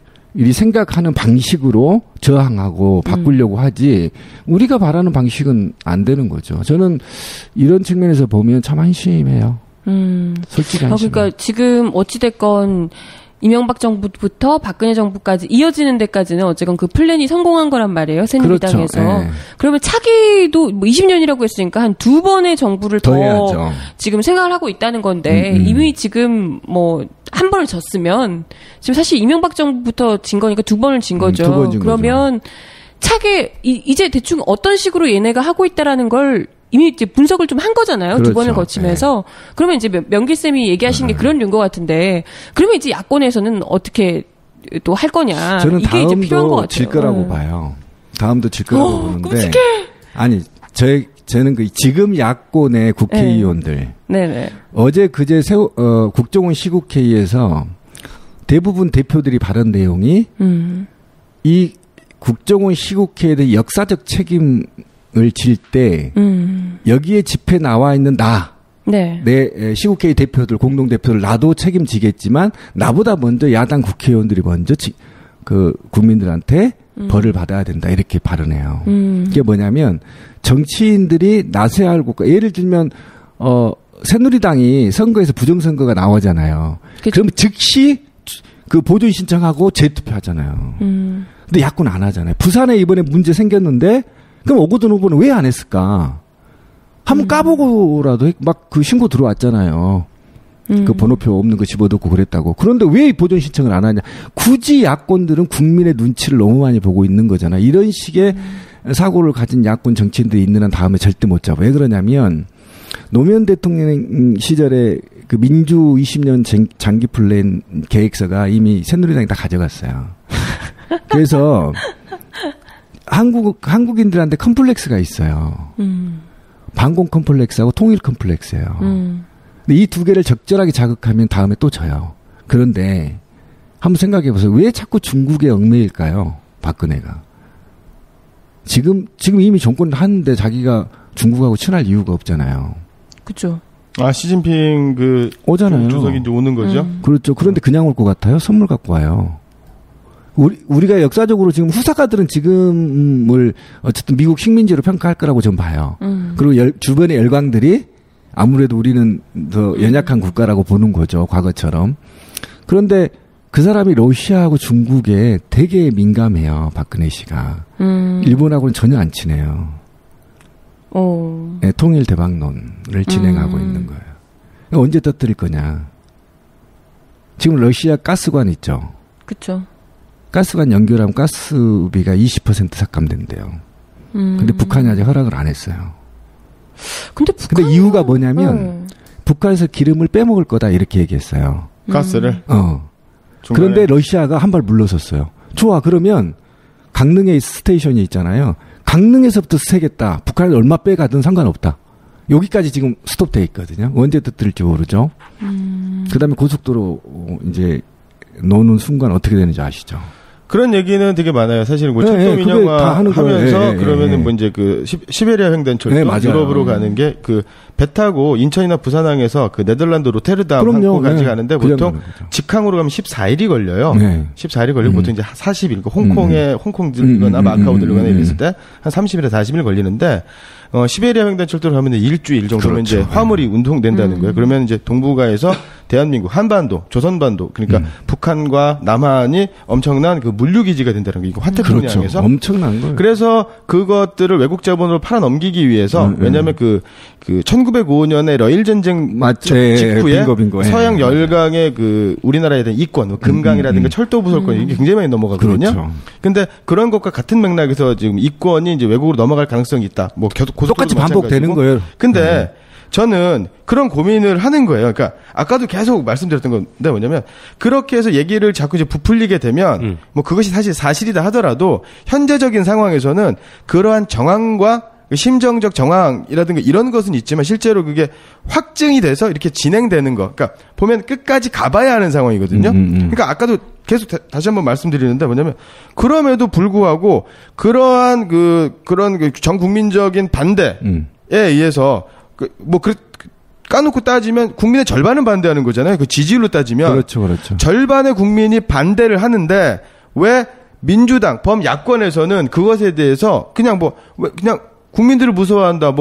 생각하는 방식으로 저항하고 바꾸려고 하지, 우리가 바라는 방식은 안 되는 거죠. 저는 이런 측면에서 보면 참 한심해요. 솔직히 한심. 그러니까 지금 어찌됐건, 이명박 정부부터 박근혜 정부까지 이어지는 데까지는 어쨌건 그 플랜이 성공한 거란 말이에요. 새누리당에서. 그렇죠. 네. 그러면 차기도 뭐 20년이라고 했으니까 한 2번의 정부를 더 지금 생각을 하고 있다는 건데 이미 지금 뭐 한 번을 졌으면 지금 사실 이명박 정부부터 진 거니까 2번을 진 거죠. 2번 진 그러면 차기 이제 대충 어떤 식으로 얘네가 하고 있다라는 걸 이미 이제 분석을 좀 한 거잖아요. 그렇죠. 2번을 거치면서. 네. 그러면 이제 명기쌤이 얘기하신 게 그런 류인 것 같은데, 그러면 이제 야권에서는 어떻게 또 할 거냐. 저는 이게 이제 필요한 것 같아요. 질 거라고 봐요. 다음도 질 거라고 보는데. 끔찍해. 아니, 저는 지금 야권의 국회의원들. 네네. 어제 그제 국정원 시국회의에서 대부분 대표들이 발언 내용이 이 국정원 시국회의에 대해 역사적 책임을 질 때 여기에 집회 나와 있는 나 네. 내 시국회의 대표들, 공동대표들 나도 책임지겠지만 나보다 먼저 야당 국회의원들이 먼저 그 국민들한테 벌을 받아야 된다 이렇게 발언해요. 그게 뭐냐면 정치인들이 나서야 할 국가. 예를 들면 새누리당이 선거에서 부정선거가 나오잖아요. 그쵸. 그러면 즉시 그 보존 신청하고 재투표하잖아요. 근데 야권 안 하잖아요. 부산에 이번에 문제 생겼는데 그럼 오거돈 후보는 왜 안 했을까? 한번 까보고라도 막 그 신고 들어왔잖아요. 그 번호표 없는 거 집어넣고 그랬다고. 그런데 왜 보존 신청을 안 하냐? 굳이 야권들은 국민의 눈치를 너무 많이 보고 있는 거잖아. 이런 식의 사고를 가진 야권 정치인들이 있는 한 다음에 절대 못 잡아. 왜 그러냐면 노무현 대통령 시절에 그 민주 20년 장기 플랜 계획서가 이미 새누리당이 다 가져갔어요. 그래서 한국인들한테 컴플렉스가 있어요. 반공 컴플렉스하고 통일 컴플렉스예요. 근데 이 두 개를 적절하게 자극하면 다음에 또 져요. 그런데 한번 생각해 보세요. 왜 자꾸 중국에 얽매일까요? 박근혜가. 지금 이미 정권을 하는데 자기가 중국하고 친할 이유가 없잖아요. 그렇죠. 아, 시진핑 오잖아요. 주석이 이제 오는 거죠? 그렇죠. 그런데 그냥 올 것 같아요? 선물 갖고 와요. 우리가 역사적으로 지금 후사가들은 지금을 어쨌든 미국 식민지로 평가할 거라고 좀 봐요. 그리고 주변의 열강들이 아무래도 우리는 더 연약한 국가라고 보는 거죠. 과거처럼. 그런데 그 사람이 러시아하고 중국에 되게 민감해요. 박근혜 씨가. 일본하고는 전혀 안 친해요. 네, 통일 대박론을 진행하고 있는 거예요. 언제 터뜨릴 거냐. 지금 러시아 가스관 있죠. 그렇죠. 가스관 연결하면 가스비가 20% 삭감된대요. 근데 북한이 아직 허락을 안 했어요. 근데 이유가 뭐냐면 북한에서 기름을 빼먹을 거다 이렇게 얘기했어요. 가스를? 그런데 러시아가 한 발 물러섰어요. 좋아, 그러면 강릉에 스테이션이 있잖아요. 강릉에서부터 세겠다. 북한이 얼마 빼가든 상관없다. 여기까지 지금 스톱돼 있거든요. 언제 터뜨릴지 모르죠. 그다음에 고속도로 이제 노는 순간 어떻게 되는지 아시죠? 그런 얘기는 되게 많아요. 사실 뭐 철도 민영화 하면서 그러면은 뭐 이제 그 시베리아 횡단철도 유럽으로 가는 게 그 배 타고 인천이나 부산항에서 그 네덜란드 로테르담 항구까지 가는데 보통 직항으로 가면 14일이 걸려요. 14일이 걸리고 보통 이제 40일, 홍콩 들거나 마카오 들거나 이랬을 때 한 30일에서 40일 걸리는데 시베리아 횡단철도로 가면 일주일 정도면 이제 화물이 운송된다는 거예요. 그러면 이제 동북아에서 대한민국 한반도, 조선반도 그러니까 북한과 남한이 엄청난 그 물류기지가 된다는 거예요. 이거 화태평양에서 엄청난 거예요. 그래서 그것들을 외국 자본으로 팔아 넘기기 위해서 왜냐하면 그 1905년에 러일 전쟁 직후에 빙고. 서양 열강의 그 우리나라에 대한 이권, 금강이라든가 철도 부설권 이게 굉장히 많이 넘어가거든요. 그렇죠. 근데 그런 것과 같은 맥락에서 지금 이권이 이제 외국으로 넘어갈 가능성이 있다. 뭐 똑같이 반복되는 거예요. 근데 저는 그런 고민을 하는 거예요. 그러니까 아까도 계속 말씀드렸던 건데 뭐냐면 그렇게 해서 얘기를 자꾸 이제 부풀리게 되면 뭐 그것이 사실 사실이다 하더라도 현재적인 상황에서는 그러한 정황과 심정적 정황이라든가 이런 것은 있지만 실제로 그게 확증이 돼서 이렇게 진행되는 거. 그러니까 보면 끝까지 가봐야 하는 상황이거든요. 그러니까 아까도 계속 다시 한번 말씀드리는데 뭐냐면 그럼에도 불구하고 그러한 그런 전 국민적인 반대에 의해서 까놓고 따지면 국민의 절반은 반대하는 거잖아요. 그 지지율로 따지면. 그렇죠. 절반의 국민이 반대를 하는데 왜 민주당, 범야권에서는 그것에 대해서 그냥 국민들을 무서워한다.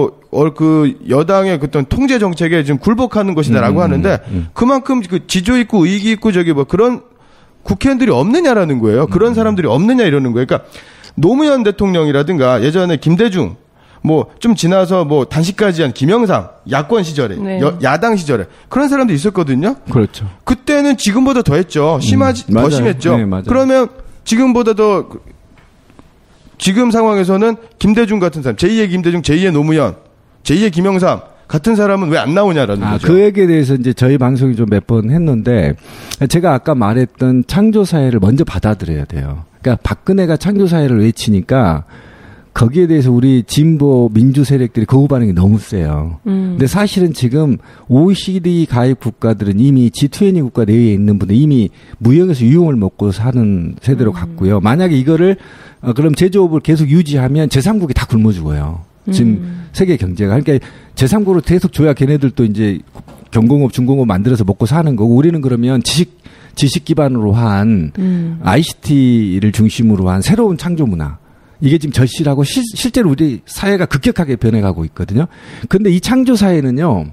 여당의 어떤 통제 정책에 지금 굴복하는 것이다라고 하는데 그만큼 그 지조 있고 의기 있고 그런 국회의원들이 없느냐라는 거예요. 그런 사람들이 없느냐 이러는 거예요. 그러니까 노무현 대통령이라든가 예전에 김대중 좀 지나서 단식까지 한 김영삼 야권 시절에 야당 시절에 그런 사람도 있었거든요. 그렇죠. 그때는 지금보다 더 했죠. 더 심했죠. 네, 맞아요. 그러면 지금보다 더 지금 상황에서는 김대중 같은 사람, 제2의 김대중, 제2의 노무현, 제2의 김영삼 같은 사람은 왜 안 나오냐라는 거죠. 그 얘기에 대해서 이제 저희 방송이 좀 몇 번 했는데 제가 아까 말했던 창조사회를 먼저 받아들여야 돼요. 그러니까 박근혜가 창조사회를 외치니까 거기에 대해서 우리 진보 민주 세력들이 거부 반응이 너무 세요. 근데 사실은 지금 OECD 가입 국가들은 이미 G20 국가 내에 있는 분들 이미 무형에서 유형을 먹고 사는 세대로 갔고요. 만약에 이거를 그럼 제조업을 계속 유지하면 제3국이 다 굶어 죽어요. 지금 세계 경제가. 그러니까 제3국으로 계속 줘야 걔네들도 이제 경공업, 중공업 만들어서 먹고 사는 거고 우리는 그러면 지식 기반으로 한 ICT를 중심으로 한 새로운 창조 문화. 이게 지금 절실하고 실제로 우리 사회가 급격하게 변해가고 있거든요. 그런데 이 창조 사회는요.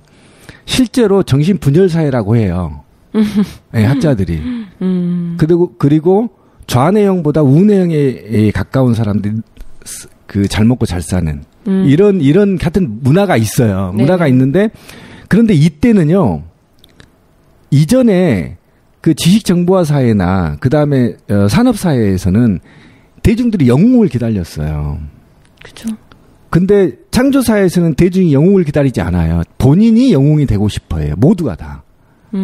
실제로 정신 분열 사회라고 해요. 네, 학자들이. 그리고 좌뇌형보다 우뇌형에 가까운 사람들이 그 잘 먹고 잘 사는 이런 같은 문화가 있어요. 네. 문화가 있는데 그런데 이때는요. 이전에 그 지식 정보화 사회나 그다음에 산업 사회에서는 대중들이 영웅을 기다렸어요. 그렇죠. 근데 창조 사회에서는 대중이 영웅을 기다리지 않아요. 본인이 영웅이 되고 싶어해요. 모두가 다.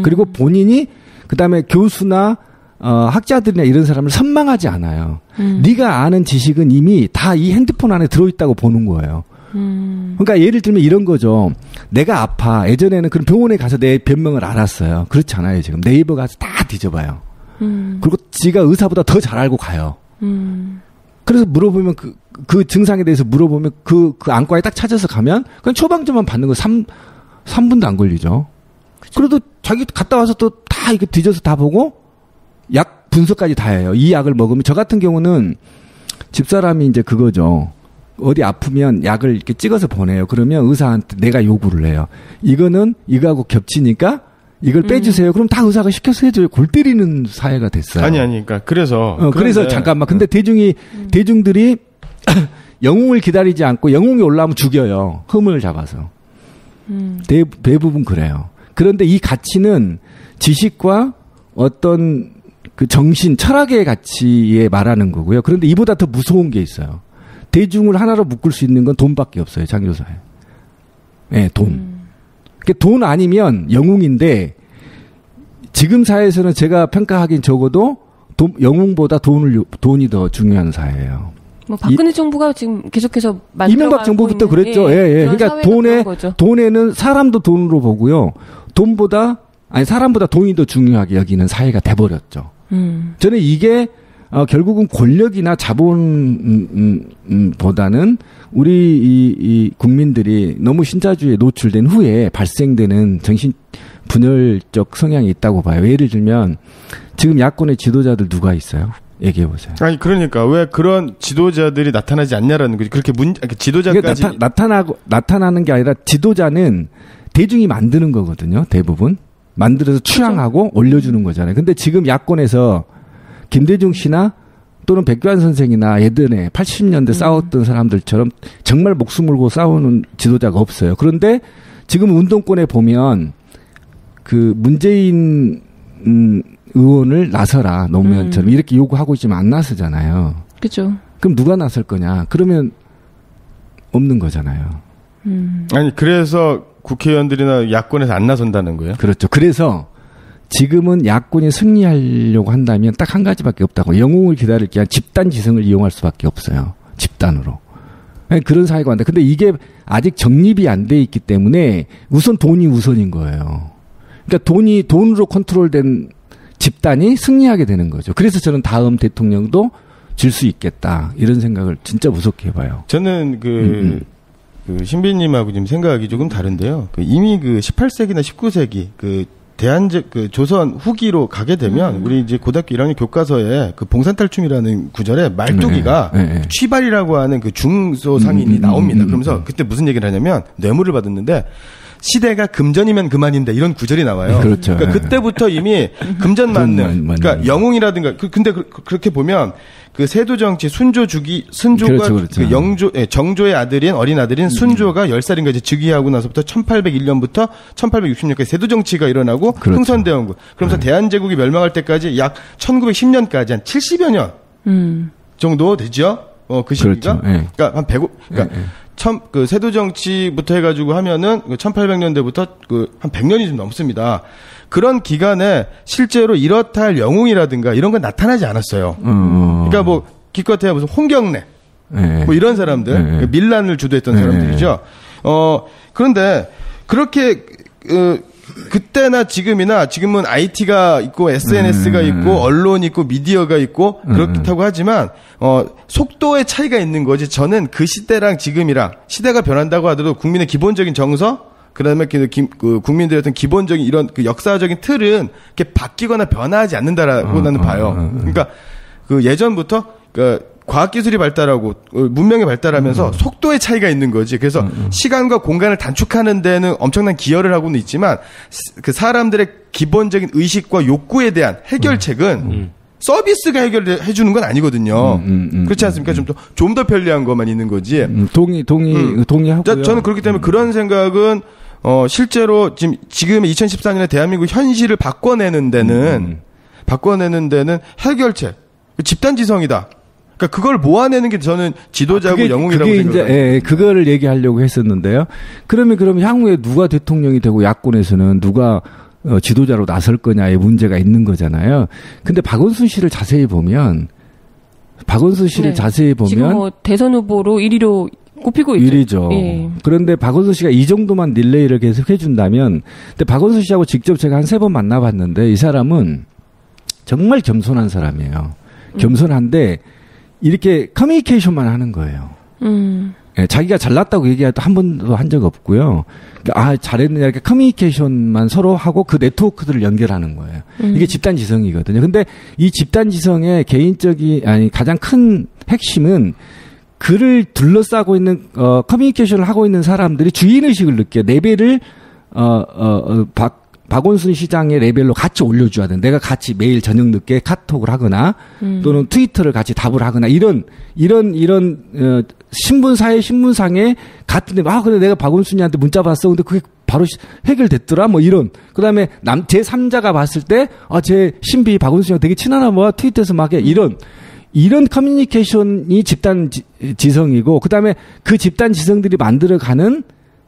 그리고 본인이 그다음에 교수나 학자들이나 이런 사람을 선망하지 않아요. 네가 아는 지식은 이미 다 이 핸드폰 안에 들어있다고 보는 거예요. 그러니까 예를 들면 이런 거죠. 내가 아파. 예전에는 그런 병원에 가서 내 변명을 알았어요. 그렇지 않아요. 지금 네이버 가서 다 뒤져봐요. 그리고 지가 의사보다 더 잘 알고 가요. 그래서 물어보면 그 증상에 대해서 물어보면 그 안과에 딱 찾아서 가면 그냥 처방전만 받는 거 3분도 안 걸리죠. 그쵸? 그래도 자기 갔다 와서 또 다 이렇게 뒤져서 다 보고 약 분석까지 다 해요. 이 약을 먹으면 저 같은 경우는 집사람이 이제 그거죠. 어디 아프면 약을 이렇게 찍어서 보내요. 그러면 의사한테 내가 요구를 해요. 이거는 이거하고 겹치니까 이걸 빼주세요. 그럼 다 의사가 시켜서 해줘요. 골 때리는 사회가 됐어요. 아니, 그러니까 그래서 잠깐만. 근데 대중들이 영웅을 기다리지 않고 영웅이 올라오면 죽여요. 흠을 잡아서. 대부분 그래요. 그런데 이 가치는 지식과 어떤 그 정신, 철학의 가치에 말하는 거고요. 그런데 이보다 더 무서운 게 있어요. 대중을 하나로 묶을 수 있는 건 돈밖에 없어요. 창조사회. 네, 돈. 돈 아니면 영웅인데 지금 사회에서는 제가 평가하기엔 적어도 영웅보다 돈이 더 중요한 사회예요. 뭐 박근혜 정부가 지금 계속해서 이명박 정부부터 그랬죠. 예. 그러니까 돈에는 사람도 돈으로 보고요. 사람보다 돈이 더 중요하게 여기는 사회가 돼버렸죠. 저는 이게 결국은 권력이나 자본보다는 우리 이 국민들이 너무 신자주의에 노출된 후에 발생되는 정신 분열적 성향이 있다고 봐요. 예를 들면 지금 야권의 지도자들 누가 있어요? 얘기해 보세요. 아니 그러니까 왜 그런 지도자들이 나타나지 않냐라는 거지. 그렇게 지도자까지 나타나는 게 아니라 지도자는 대중이 만드는 거거든요. 대부분 만들어서 취향하고 그렇죠. 올려주는 거잖아요. 근데 지금 야권에서 김대중 씨나 또는 백교환 선생이나 예전에 80년대 싸웠던 사람들처럼 정말 목숨 걸고 싸우는 지도자가 없어요. 그런데 지금 운동권에 보면 그 문재인 의원을 나서라 노무현처럼 이렇게 요구하고 있지만 안 나서잖아요. 그렇죠. 그럼 누가 나설 거냐? 그러면 없는 거잖아요. 아니 그래서 국회의원들이나 야권에서 안 나선다는 거예요? 그렇죠. 그래서 지금은 야권이 승리하려고 한다면 딱 한 가지밖에 없다고. 영웅을 기다릴 게 아니라 집단 지성을 이용할 수밖에 없어요. 집단으로. 그런 사회가 왔는데 근데 이게 아직 정립이 안 돼 있기 때문에 우선 돈이 우선인 거예요. 그러니까 돈으로 컨트롤된 집단이 승리하게 되는 거죠. 그래서 저는 다음 대통령도 질 수 있겠다. 이런 생각을 진짜 무섭게 해봐요. 저는 그 신비님하고 지금 생각이 조금 다른데요. 이미 18세기나 19세기 조선 후기로 가게 되면 우리 이제 고등학교 1학년 교과서에 봉산탈춤이라는 구절에 말뚝이가 취발이라고 하는 중소 상인이 나옵니다. 그러면서 그때 무슨 얘기를 하냐면 뇌물을 받았는데 시대가 금전이면 그만인데 이런 구절이 나와요. 그렇죠. 그러니까 그때부터 이미 금전 만능, 그러니까 영웅이라든가 근데 그렇게 보면 세도 정치 순조가 그렇죠. 정조의 어린 아들인 순조가 10살인가 이제 즉위하고 나서부터 1801년부터 1860년까지 세도 정치가 일어나고 그렇죠. 흥선대원군. 그러면서 대한제국이 멸망할 때까지 약 1910년까지 한 70여 년 정도 되죠. 그 시기가. 그렇죠. 그러니까 한 100, 세도 정치부터 해가지고 하면은 1800년대부터 한 100년이 좀 넘습니다. 그런 기간에 실제로 이렇다 할 영웅이라든가 이런 건 나타나지 않았어요. 그러니까 기껏해야 무슨 홍경래, 이런 사람들, 밀란을 주도했던 사람들이죠. 그런데 그렇게 그때나 지금은 IT가 있고 SNS가 있고 언론이 있고 미디어가 있고 그렇다고 하지만 속도의 차이가 있는 거지. 저는 그 시대랑 지금이랑 시대가 변한다고 하더라도 국민의 기본적인 정서 그다음에 그 국민들의 어떤 기본적인 이런 그 역사적인 틀은 이렇게 바뀌거나 변화하지 않는다라고 나는 봐요. 그러니까 그 예전부터 과학기술이 발달하고 문명이 발달하면서 속도의 차이가 있는 거지. 그래서 시간과 공간을 단축하는 데는 엄청난 기여를 하고는 있지만 그 사람들의 기본적인 의식과 욕구에 대한 해결책은 서비스가 해결해 주는 건 아니거든요. 그렇지 않습니까? 좀 더 편리한 것만 있는 거지. 동의하고요. 저는 그렇기 때문에 그런 생각은 실제로 지금 2014년에 대한민국 현실을 바꿔내는 데는 해결책, 집단지성이다. 그러니까 그걸 모아내는 게 저는 지도자고 영웅이라고 생각합니다. 예, 그거를 얘기하려고 했었는데요. 그러면 향후에 누가 대통령이 되고 야권에서는 누가 지도자로 나설 거냐의 문제가 있는 거잖아요. 근데 박원순 씨를 자세히 보면 지금 뭐 대선 후보로 1위로 꼽히고 있죠. 1위죠. 예. 그런데 박원순 씨가 이 정도만 딜레이를 계속 해준다면, 근데 박원순 씨하고 직접 제가 한 3번 만나봤는데 이 사람은 정말 겸손한 사람이에요. 겸손한데 이렇게 커뮤니케이션만 하는 거예요. 예, 자기가 잘났다고 얘기해도 한 번도 한 적 없고요. 잘했느냐 이렇게 커뮤니케이션만 서로 하고 그 네트워크들을 연결하는 거예요. 이게 집단지성이거든요. 근데 이 집단지성의 가장 큰 핵심은 그를 둘러싸고 있는 커뮤니케이션을 하고 있는 사람들이 주인의식을 느껴요. 레벨을 박원순 시장의 레벨로 같이 올려줘야 돼. 내가 같이 매일 저녁 늦게 카톡을 하거나 또는 트위터를 같이 답을 하거나 이런 신문상에 같은데 근데 내가 박원순이한테 문자 봤어. 근데 그게 바로 해결됐더라. 뭐 이런. 그다음에 제3자가 봤을 때 제 신비 박원순이랑 되게 친하나 봐. 트위터에서 막 해. 이런 커뮤니케이션이 집단 지성이고 그다음에 그 집단 지성들이 만들어가는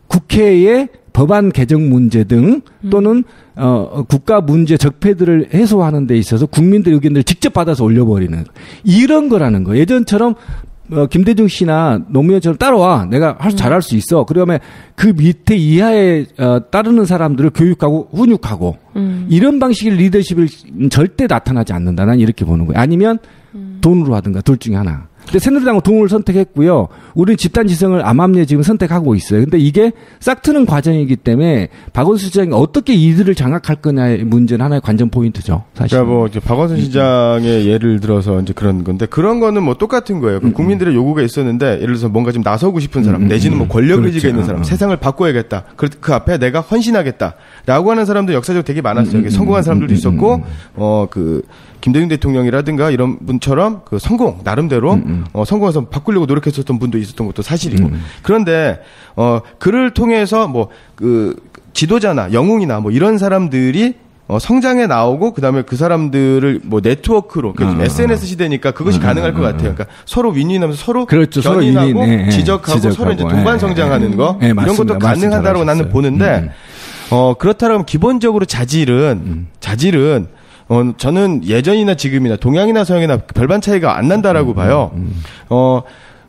국회의 법안 개정 문제 등 또는 국가 문제 적폐들을 해소하는 데 있어서 국민들의 의견들을 직접 받아서 올려버리는 이런 거라는 거예요. 예전처럼 김대중 씨나 노무현처럼 따라와. 내가 잘할 수 있어. 그러면 그 밑에 이하에 따르는 사람들을 교육하고 훈육하고 이런 방식의 리더십을 절대 나타나지 않는다. 난 이렇게 보는 거예요. 아니면 돈으로 하든가 둘 중에 하나. 근데 새누리당은 돈을 선택했고요. 우리는 집단지성을 암암리에 지금 선택하고 있어요. 근데 이게 싹트는 과정이기 때문에 박원순 시장이 어떻게 이들을 장악할 거냐의 문제는 하나의 관전 포인트죠. 사실. 그러니까 이제 박원순 시장의 예를 들어서 이제 그런 건데 그런 거는 뭐 똑같은 거예요. 국민들의 요구가 있었는데 예를 들어서 뭔가 좀 나서고 싶은 사람 내지는 뭐 권력 의지가 있는 사람, 세상을 바꿔야겠다. 그 앞에 내가 헌신하겠다라고 하는 사람들 역사적으로 되게 많았어요. 성공한 사람들도 있었고 김대중 대통령이라든가 이런 분처럼 그 나름대로 성공해서 바꾸려고 노력했었던 분도 있었던 것도 사실이고. 그런데 그를 통해서 지도자나 영웅이나 뭐 이런 사람들이 성장해 나오고 그다음에 그 사람들을 뭐 네트워크로 SNS 시대니까 그것이 가능할 것 같아요. 그러니까 서로 윈윈하면서 서로 견인하고 지적하고 서로 이제 동반 성장하는 거 이런 것도 가능하다고 나는 보는데 그렇다면 기본적으로 자질은 저는 예전이나 지금이나 동양이나 서양이나 별반 차이가 안 난다라고 봐요.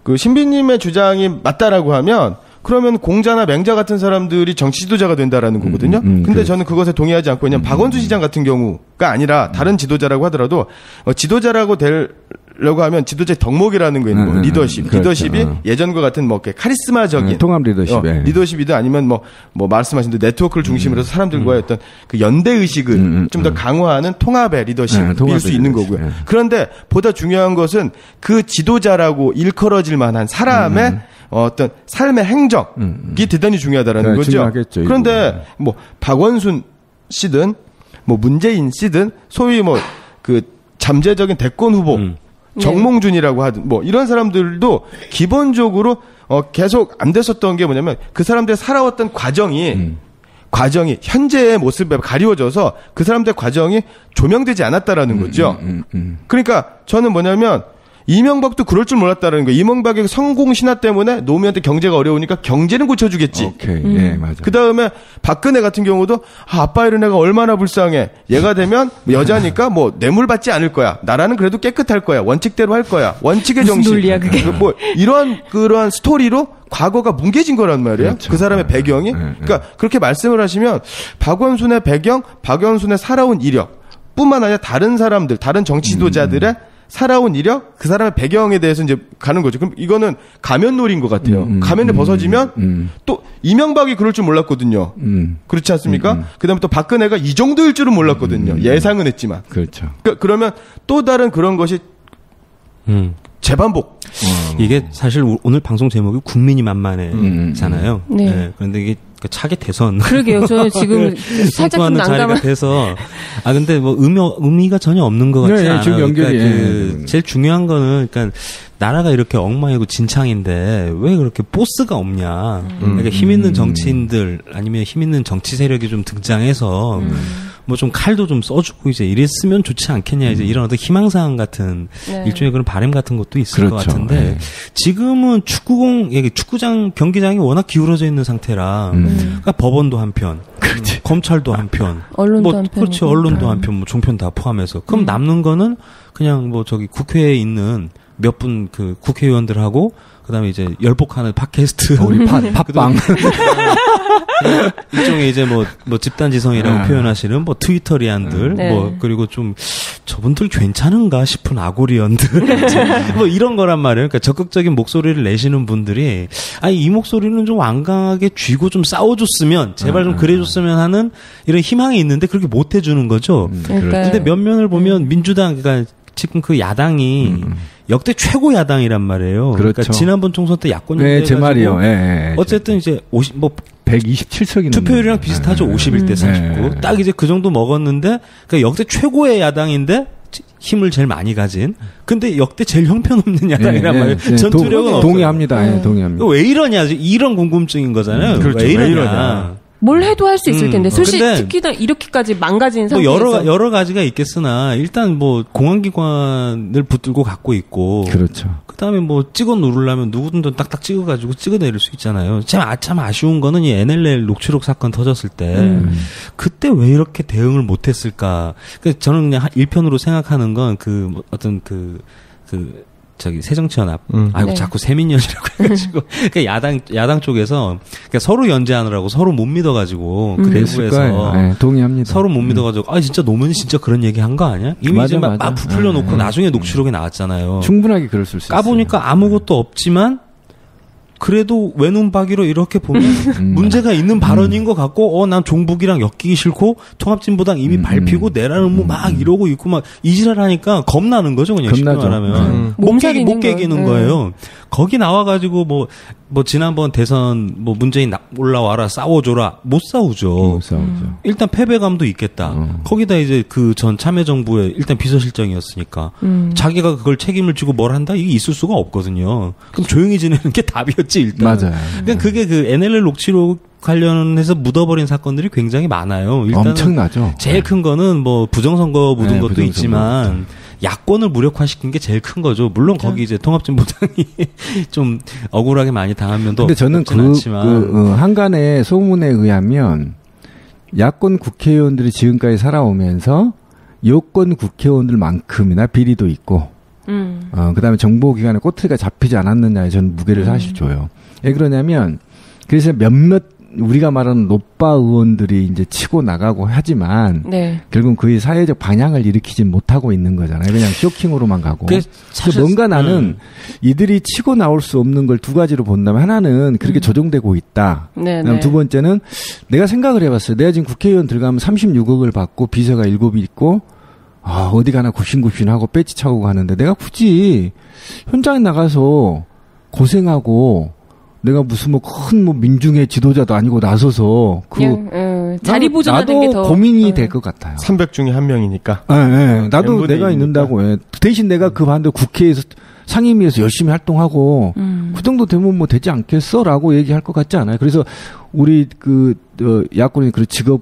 그 신비님의 주장이 맞다라고 하면 그러면 공자나 맹자 같은 사람들이 정치 지도자가 된다라는 거거든요. 근데 저는 그것에 동의하지 않고 왜냐면 박원순 시장 같은 경우가 아니라 다른 지도자라고 하더라도 지도자라고 되려고 하면 지도자의 덕목이라는 거 있는 거 리더십. 그렇죠. 리더십이 예전과 같은 뭐 카리스마적인 통합 리더십. 리더십이든 아니면 뭐 말씀하신 대로 네트워크를 중심으로 해서 사람들과의 어떤 그 연대 의식을 좀 더 강화하는 통합의 리더십일 수 있는 거고요. 그런데 보다 중요한 것은 그 지도자라고 일컬어질 만한 사람의 어떤 삶의 행적이 대단히 중요하다라는 거죠. 중요하겠죠, 그런데 뭐 박원순 씨든 뭐 문재인 씨든 소위 뭐 그 잠재적인 대권 후보 정몽준이라고 하든 뭐 이런 사람들도 기본적으로 계속 안 됐었던 게 뭐냐면 그 사람들이 살아왔던 과정이 현재의 모습에 가리워져서 그 사람들의 과정이 조명되지 않았다라는 거죠. 그러니까 저는 뭐냐면 이명박도 그럴 줄 몰랐다는 거예요. 이명박의 성공 신화 때문에 노무현한테 경제가 어려우니까 경제는 고쳐주겠지. 오케이. 예, 맞아. 그 다음에 박근혜 같은 경우도 아빠 이런 애가 얼마나 불쌍해. 얘가 되면 여자니까 뭐 뇌물 받지 않을 거야. 나라는 그래도 깨끗할 거야. 원칙대로 할 거야. 원칙의 정신. 무슨 논리야 그게. 뭐 그러한 스토리로 과거가 뭉개진 거란 말이에요. 그렇죠. 그 사람의 배경이. 그러니까 그렇게 말씀을 하시면 박원순의 배경, 박원순의 살아온 이력 뿐만 아니라 다른 사람들, 다른 정치 지도자들의 살아온 이력, 그 사람의 배경에 대해서 이제 가는 거죠. 그럼 이거는 가면놀이인 것 같아요. 가면이 벗어지면 또 이명박이 그럴 줄 몰랐거든요. 그렇지 않습니까? 그다음에 또 박근혜가 이 정도일 줄은 몰랐거든요. 예상은 했지만. 그렇죠. 그러면 또 다른 그런 것이 재반복. 이게 사실 오늘 방송 제목이 국민이 만만해잖아요. 네. 네. 그런데 이게 차기 대선. 그러게요. 저는 지금 살짝 좀 자리가 돼서. 근데 뭐 의미가 전혀 없는 것 같지 않아요. 지금 연결이. 그러니까 제일 중요한 거는, 그러니까 나라가 이렇게 엉망이고 진창인데 왜 그렇게 보스가 없냐. 그러니까 힘 있는 정치인들 아니면 힘 있는 정치 세력이 좀 등장해서 뭐 좀 칼도 좀 써주고 이제 이랬으면 좋지 않겠냐, 이제 이런 어떤 희망사항 같은 일종의 그런 바람 같은 것도 있을 것 같은데 지금은 축구장 경기장이 워낙 기울어져 있는 상태라 그러니까 법원도 한편, 검찰도 한편, 언론도 뭐 한편, 그렇지, 언론도 한편, 뭐 종편 다 포함해서 그럼 남는 거는 그냥 뭐 저기 국회에 있는 몇 분 그 국회의원들하고 그다음에 이제 열폭하는 팟캐스트 우리 팟빵 일종의 이제 뭐 집단지성이라고 표현하시는 뭐 트위터리안들 뭐 그리고 좀 저분들 괜찮은가 싶은 아고리언들 뭐 이런 거란 말이에요. 그러니까 적극적인 목소리를 내시는 분들이 이 목소리는 좀 완강하게 쥐고 좀 싸워줬으면 제발 좀 그래줬으면 하는 이런 희망이 있는데 그렇게 못 해주는 거죠. 근데 몇 면을 보면 민주당 그러니까 지금 그 야당이 역대 최고 야당이란 말이에요. 그렇죠. 그러니까 지난번 총선 때 야권 네, 제 말이요. 어쨌든 이제 127석이나 투표율이랑 비슷하죠. 51대 49. 딱 이제 그 정도 먹었는데 그러니까 역대 최고의 야당인데 힘을 제일 많이 가진. 근데 역대 제일 형편없는 야당이란 말이에요. 전투력은 없어요. 동의합니다. 동의합니다. 왜 이러냐 이런 궁금증인 거잖아요. 그렇죠. 왜 이러냐. 뭘 해도 할 수 있을 텐데 특히 이렇게까지 망가진 상태에서 여러 가지가 있겠으나 일단 뭐 공안기관을 붙들고 갖고 있고 그렇죠. 그다음에 뭐 찍어 누르려면 누구든 딱딱 찍어가지고 찍어내릴 수 있잖아요. 참 아쉬운 거는 이 NLL 녹취록 사건 터졌을 때 그때 왜 이렇게 대응을 못했을까? 그러니까 저는 그냥 일편으로 생각하는 건 저기 새정치연합, 자꾸 세민연이라고 해가지고, 그러니까 야당 쪽에서 그러니까 서로 연재하느라고 서로 못 믿어가지고 그 내부에서 동의합니다. 서로 못 믿어가지고 진짜 노무현이 진짜 그런 얘기한 거 아니야? 이미 이제 막 부풀려 놓고 나중에 녹취록이 나왔잖아요. 충분하게 그럴 수 있어요. 까보니까 아무것도 없지만. 그래도 외눈박이로 이렇게 보면 문제가 있는 발언인 것 같고 난 종북이랑 엮이기 싫고 통합진보당 이미 밟히고 내라는 막 이러고 있고 막 이지랄하니까 겁나는 거죠, 그냥 쉽게 말하면 못 깨기는 거예요. 거기 나와가지고 뭐 지난번 대선 문재인 올라와라 싸워줘라 못 싸우죠. 일단 패배감도 있겠다. 거기다 이제 그 전 참여정부의 일단 비서실장이었으니까 자기가 그걸 책임을 지고 뭘 한다 이게 있을 수가 없거든요. 그럼 조용히 지내는 게 답이었지 일단. 맞아요. 그냥 그게 그 NLL 녹취록 관련해서 묻어버린 사건들이 굉장히 많아요. 일단 엄청나죠. 제일 큰 거는 뭐 부정선거 묻은 것도 있지만. 야권을 무력화시킨 게 제일 큰 거죠. 물론 거기 이제 통합진보당이 좀 억울하게 많이 당한 면도 근데 저는 한간의 소문에 의하면 야권 국회의원들이 지금까지 살아오면서 여권 국회의원들만큼이나 비리도 있고 그다음에 정보기관의 꼬투리가 잡히지 않았느냐에 저는 무게를 사실 줘요. 왜 그러냐면 그래서 몇몇 우리가 말하는 노빠 의원들이 이제 치고 나가고 하지만 결국은 그의 사회적 방향을 일으키지 못하고 있는 거잖아요. 그냥 쇼킹으로만 가고. 뭔가 나는 이들이 치고 나올 수 없는 걸 두 가지로 본다면 하나는 그렇게 조정되고 있다. 그다음 두 번째는 내가 생각을 해봤어요. 내가 지금 국회의원 들어가면 36억을 받고 비서가 7이 있고 어디 가나 굽신굽신하고 배지 차고 가는데 내가 굳이 현장에 나가서 고생하고 내가 무슨 큰 민중의 지도자도 아니고 나서서 자리 보존하는 게 더 고민이 될 것 같아요. 300 중에 한 명이니까. 나도 내가 있는다고. 대신 내가 그 반대 국회에서 상임위에서 열심히 활동하고 그 정도 되면 뭐 되지 않겠어라고 얘기할 것 같지 않아요. 그래서 우리 야권이 직업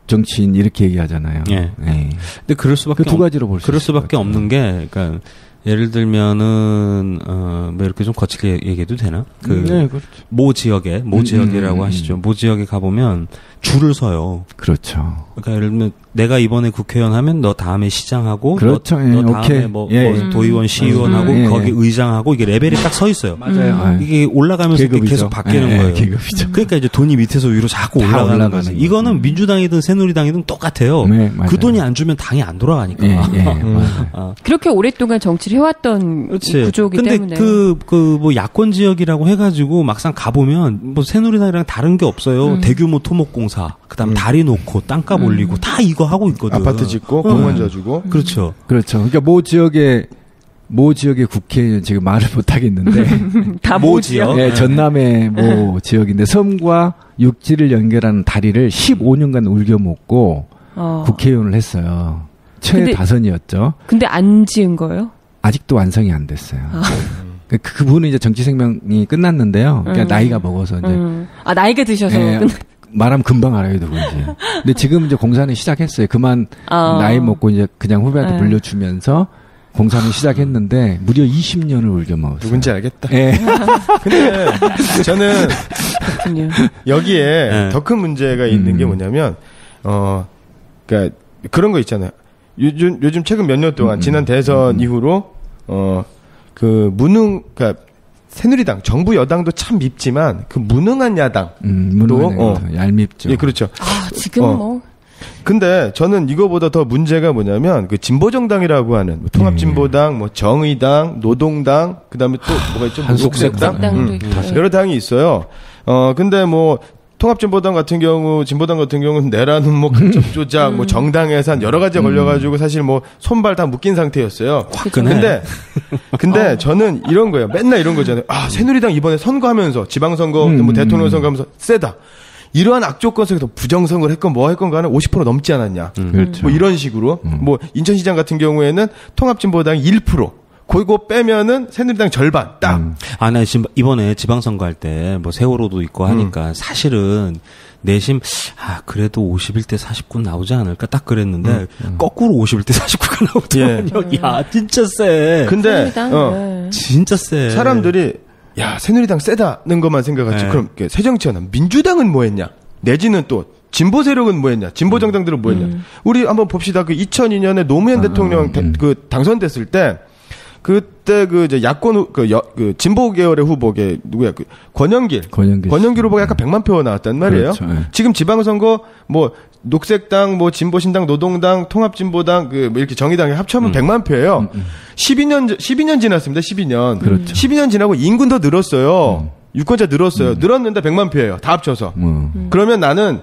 정치인 이렇게 얘기하잖아요. 근데 그럴 수밖에 두 가지로 볼 수 그럴 수밖에 없는 게 그러니까 예를 들면은 뭐 이렇게 좀 거칠게 얘기해도 되나? 그렇죠. 모 지역이라고 하시죠. 모 지역에 가보면 줄을 서요. 그렇죠. 그러니까 예를 들면 내가 이번에 국회의원 하면 너 다음에 시장하고, 그렇죠. 너 다음에 뭐 도의원, 시의원하고 거기 의장하고 이게 레벨이 딱 서 있어요. 맞아요. 이게 올라가면서 이렇게 계속 바뀌는 거예요. 계급이죠. 그러니까 이제 돈이 밑에서 위로 자꾸 올라가는 거죠. 이거는 민주당이든 새누리당이든 똑같아요. 네, 그 돈이 안 주면 당이 안 돌아가니까. 그렇게 오랫동안 정치를 해왔던 구조이기 때문에. 근데 뭐 야권 지역이라고 해가지고 막상 가보면 뭐 새누리당이랑 다른 게 없어요. 대규모 토목공사, 그다음 다리 놓고 땅값 올리고 다 이거 하고 있거든. 아파트 짓고 공원 져주고. 그렇죠. 그러니까 모 지역의 국회의원 지금 말을 못 하겠는데 다 모 지역. 네, 전남의 모 지역인데 섬과 육지를 연결하는 다리를 15년간 울겨먹고 국회의원을 했어요. 최다선이었죠. 근데 안 지은 거예요? 아직도 완성이 안 됐어요. 그분은 이제 정치 생명이 끝났는데요. 그러니까 나이가 먹어서 이제 나이가 드셔서. 네, 말하면 금방 알아요, 누군지. 근데 지금 이제 공사는 시작했어요. 그만 나이 먹고 이제 그냥 후배한테 물려주면서 공사는 시작했는데 무려 20년을 울겨먹었어요. 누군지 알겠다. 네. 근데 저는 여기에 더 큰 문제가 있는 게 뭐냐면 그러니까 그런 거 있잖아요. 요즘 최근 몇 년 동안 지난 대선 이후로 그러니까 새누리당, 정부 여당도 참 밉지만 그 무능한 야당도 얄밉죠. 예, 그렇죠. 지금 뭐. 근데 저는 이거보다 더 문제가 뭐냐면 그 진보정당이라고 하는 뭐 통합진보당, 뭐 정의당, 노동당, 그다음에 또 뭐가 있죠? 녹색당, 여러 당이 있어요. 근데 뭐 통합진보당 같은 경우, 진보당 같은 경우는 내라는 뭐 간첩 조작, 뭐 정당 해산 여러 가지 걸려가지고 사실 뭐 손발 다 묶인 상태였어요. 근데 저는 이런 거예요. 맨날 이런 거잖아요. 새누리당 이번에 선거하면서 지방선거, 뭐 대통령 선거하면서 세다. 이러한 악조건 속에서 부정선거를 했건 뭐 했건 간에 50% 넘지 않았냐. 그렇죠. 뭐 이런 식으로. 뭐 인천시장 같은 경우에는 통합진보당이 1%. 그거 빼면은 새누리당 절반 딱. 나 이번에 지방선거 할 때 뭐 세월호도 있고 하니까 사실은 내심 그래도 51대 49 나오지 않을까 딱 그랬는데 거꾸로 51대 49가 나오더라고요. 야 진짜 세. 근데 진짜 세. 사람들이 새누리당 세다는 것만 생각하지. 그럼 새정치연합 민주당은 뭐했냐? 내지는 또 진보 세력은 뭐했냐? 진보 정당들은 뭐했냐? 우리 한번 봅시다. 그 2002년에 노무현 대통령 당선됐을 때. 그때 이제 야권 진보 계열의 후보게 누구야? 권영길 후보가 약간 100만 표 나왔단 말이에요. 그렇죠. 지금 지방선거 뭐 녹색당, 뭐 진보신당, 노동당, 통합진보당 뭐 이렇게 정의당이 합쳐면 100만 표예요. 12년 지났습니다. 12년. 그렇죠. 12년 지나고 인구는 더 늘었어요. 유권자 늘었어요. 늘었는데 100만 표예요. 다 합쳐서. 그러면 나는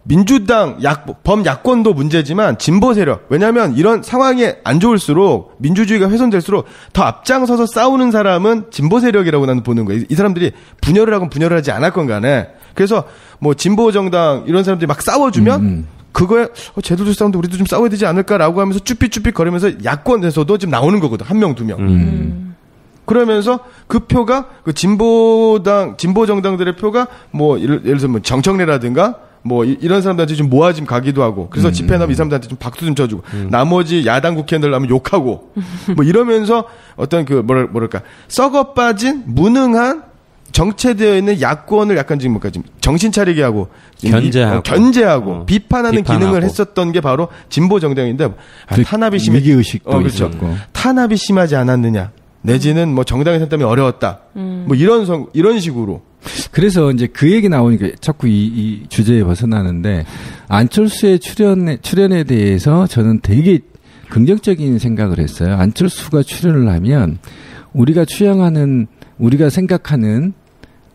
민주당 범야권도 문제지만 진보 세력, 왜냐하면 이런 상황이 안 좋을수록 민주주의가 훼손될수록 더 앞장서서 싸우는 사람은 진보 세력이라고 나는 보는 거예요. 이 사람들이 분열을 하건 분열을 하지 않았건 간에. 그래서 뭐 진보 정당 이런 사람들이 막 싸워주면 그거에 쟤들도 싸우는데 우리도 좀 싸워야 되지 않을까라고 하면서 쭈삣쭈삣 거리면서 야권에서도 지금 나오는 거거든. 1명, 2명. 그러면서 그 표가 그 진보 정당들의 표가 뭐 예를 들어서 뭐 정청래라든가 뭐 이런 사람들한테 좀 모아짐 가기도 하고, 그래서 집회 나면 이 사람들한테 좀 박수 좀 쳐주고, 나머지 야당 국회의원들 나면 욕하고 뭐 이러면서 어떤 그 뭐랄까 썩어 빠진 무능한 정체되어 있는 야권을 약간 지금 정신 차리게 하고 견제하고 비판하는 기능을 했었던 게 바로 진보 정당인데, 탄압이 위기 의식도 그렇죠. 있었고. 탄압이 심하지 않았느냐, 내지는 뭐 정당의 선 때문에 어려웠다, 뭐 이런 식으로. 그래서 이제 그 얘기 나오니까 자꾸 이 주제에 벗어나는데, 안철수의 출연에 대해서 저는 되게 긍정적인 생각을 했어요. 안철수가 출연을 하면 우리가 생각하는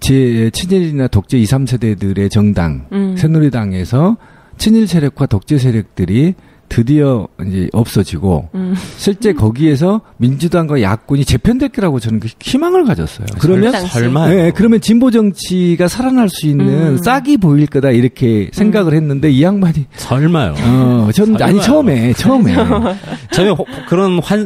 친일이나 독재 2, 3세대들의 정당, 새누리당에서 친일 세력과 독재 세력들이 드디어 이제 없어지고 실제 거기에서 민주당과 야권이 재편될 거라고 저는 희망을 가졌어요. 그러면 설마, 네, 그러면 진보 정치가 살아날 수 있는 싹이 보일 거다 이렇게 생각을 했는데 이 양반이 설마요. 저는 아니 처음에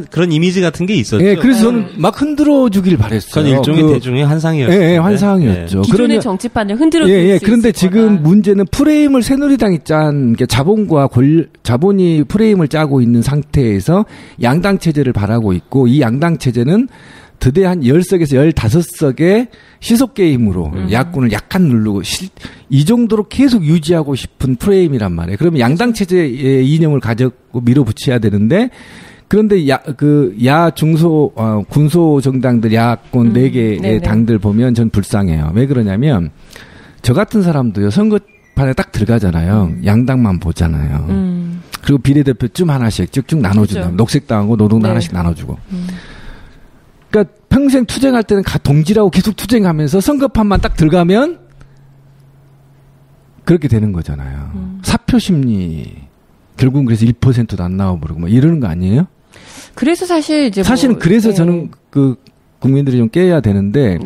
그런 이미지 같은 게 있었죠. 네, 그래서 저는 막 흔들어 주길 바랬어요. 그건 일종의 대중의 환상이었죠. 네, 환상이었죠. 기존의 정치판을 흔들어 줄 수 있을 그런데 지금 문제는 프레임을 새누리당이 짠 자본이 이미 프레임을 짜고 있는 상태에서 양당 체제를 바라고 있고 이 양당 체제는 드디어 한 10석에서 15석의 시속 게임으로 야권을 약간 누르고 이 정도로 계속 유지하고 싶은 프레임이란 말이에요. 그러면 양당 체제의 이념을 가지고 밀어붙여야 되는데 그런데 중소 군소 정당들 야권 4개의 당들 보면 전 불쌍해요. 왜 그러냐면 저 같은 사람도요. 선거판에 딱 들어가잖아요. 양당만 보잖아요. 그리고 비례대표쯤 하나씩 쭉쭉 나눠준다. 그렇죠. 녹색당하고 노동당 하나씩 나눠주고. 그러니까 평생 투쟁할 때는 동지라고 계속 투쟁하면서 선거판만 딱 들어가면 그렇게 되는 거잖아요. 사표 심리 결국은 그래서 1%도 안 나와버리고 뭐 이러는 거 아니에요? 그래서 사실은 그래서 저는 그 국민들이 좀 깨야 되는데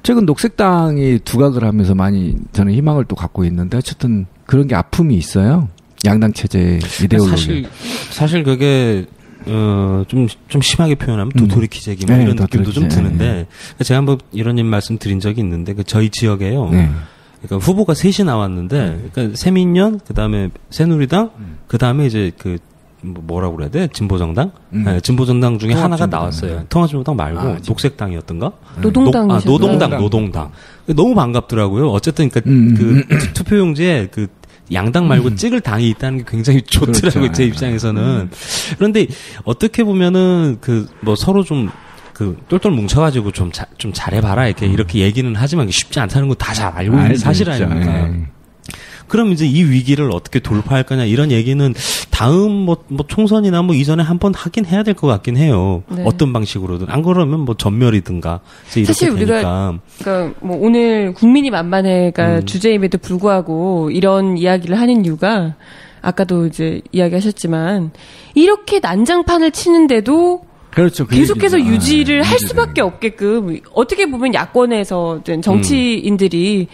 최근 녹색당이 두각을 하면서 많이 저는 희망을 또 갖고 있는데 어쨌든 그런 게 아픔이 있어요. 양당 체제 이데올로기. 사실 그게 좀 심하게 표현하면 도토리 키재기 뭐 이런 느낌도 좀 드는데 제가 한번 이런 말씀 드린 적이 있는데 저희 지역에요. 그러니까 후보가 셋이 나왔는데 그러니까 새민연 그다음에 새누리당 그다음에 이제 뭐라고 그래야 돼? 진보정당? 네, 진보정당 중에 하나가 나왔어요. 통합진보당 말고 녹색당이었던가? 노동당. 너무 반갑더라고요. 어쨌든 그 투표용지에 양당 말고 찍을 당이 있다는 게 굉장히 좋더라고요. 그렇죠. 제 입장에서는. 그런데 어떻게 보면은 서로 좀 똘똘 뭉쳐가지고 좀 잘해봐라 이렇게 얘기는 하지만 쉽지 않다는 거 다 잘 알고 있는 사실 아닙니까? 그럼 이제 이 위기를 어떻게 돌파할 거냐 이런 얘기는 다음 총선이나 이전에 한번 하긴 해야 될 것 같긴 해요. 네. 어떤 방식으로든. 안 그러면 전멸이든가 이제 이렇게 사실 되니까. 그러니까 오늘 국민이 만만해가 주제임에도 불구하고 이런 이야기를 하는 이유가 아까도 이제 이야기하셨지만 이렇게 난장판을 치는데도 그렇죠. 계속해서 유지를 할 수밖에 없게끔 어떻게 보면 야권에서든 정치인들이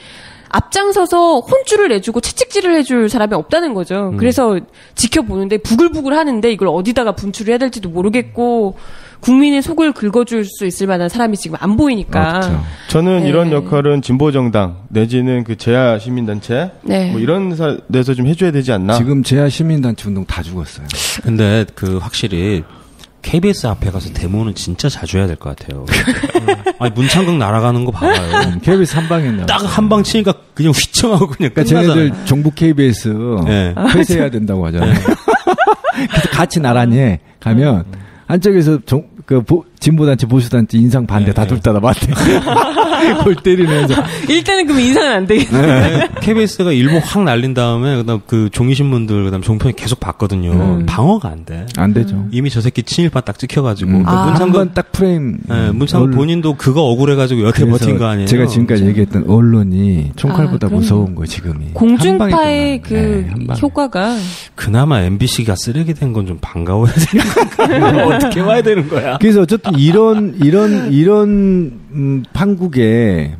앞장서서 혼쭐을 내주고 채찍질을 해줄 사람이 없다는 거죠. 그래서 지켜보는데 부글부글 하는데 이걸 어디다가 분출을 해야 될지도 모르겠고 국민의 속을 긁어줄 수 있을 만한 사람이 지금 안 보이니까. 그렇죠. 저는 이런 역할은 진보정당 내지는 재야시민단체 뭐 이런 데서 좀 해줘야 되지 않나. 지금 재야시민단체 운동 다 죽었어요. 근데 확실히 KBS 앞에 가서 데모는 진짜 자주 해야 될 것 같아요. 아니, 문창극 날아가는 거 봐봐요. KBS 한 방에 나. 딱 한 방 치니까 그냥 휘청하고 그냥 끝나잖아요. 쟤네들 종북 KBS 폐쇄해야 된다고 하잖아요. 그래서 같이 나란히 가면 한쪽에서 진보단체, 보수단체 인상 반대 다 둘 다 맞대. 골 때리면서. 일단은 그럼 인상은 안 되겠네. KBS가 일부 확 날린 다음에, 그다음 종이신문들, 그다음 종편이 계속 봤거든요. 방어가 안 돼. 안 되죠. 이미 저 새끼 친일파 딱 찍혀가지고. 문창건 딱 프레임. 문창건 본인도 그거 억울해가지고 여태 버틴 거 아니에요? 제가 지금까지 얘기했던 언론이 총칼보다 무서운 거, 지금이. 공중파의 효과가. 그나마 MBC가 쓰레기 된 건 좀 반가워야 되는 건가? 어떻게 와야 되는 거야? 그래서 어쨌든 이런 판국에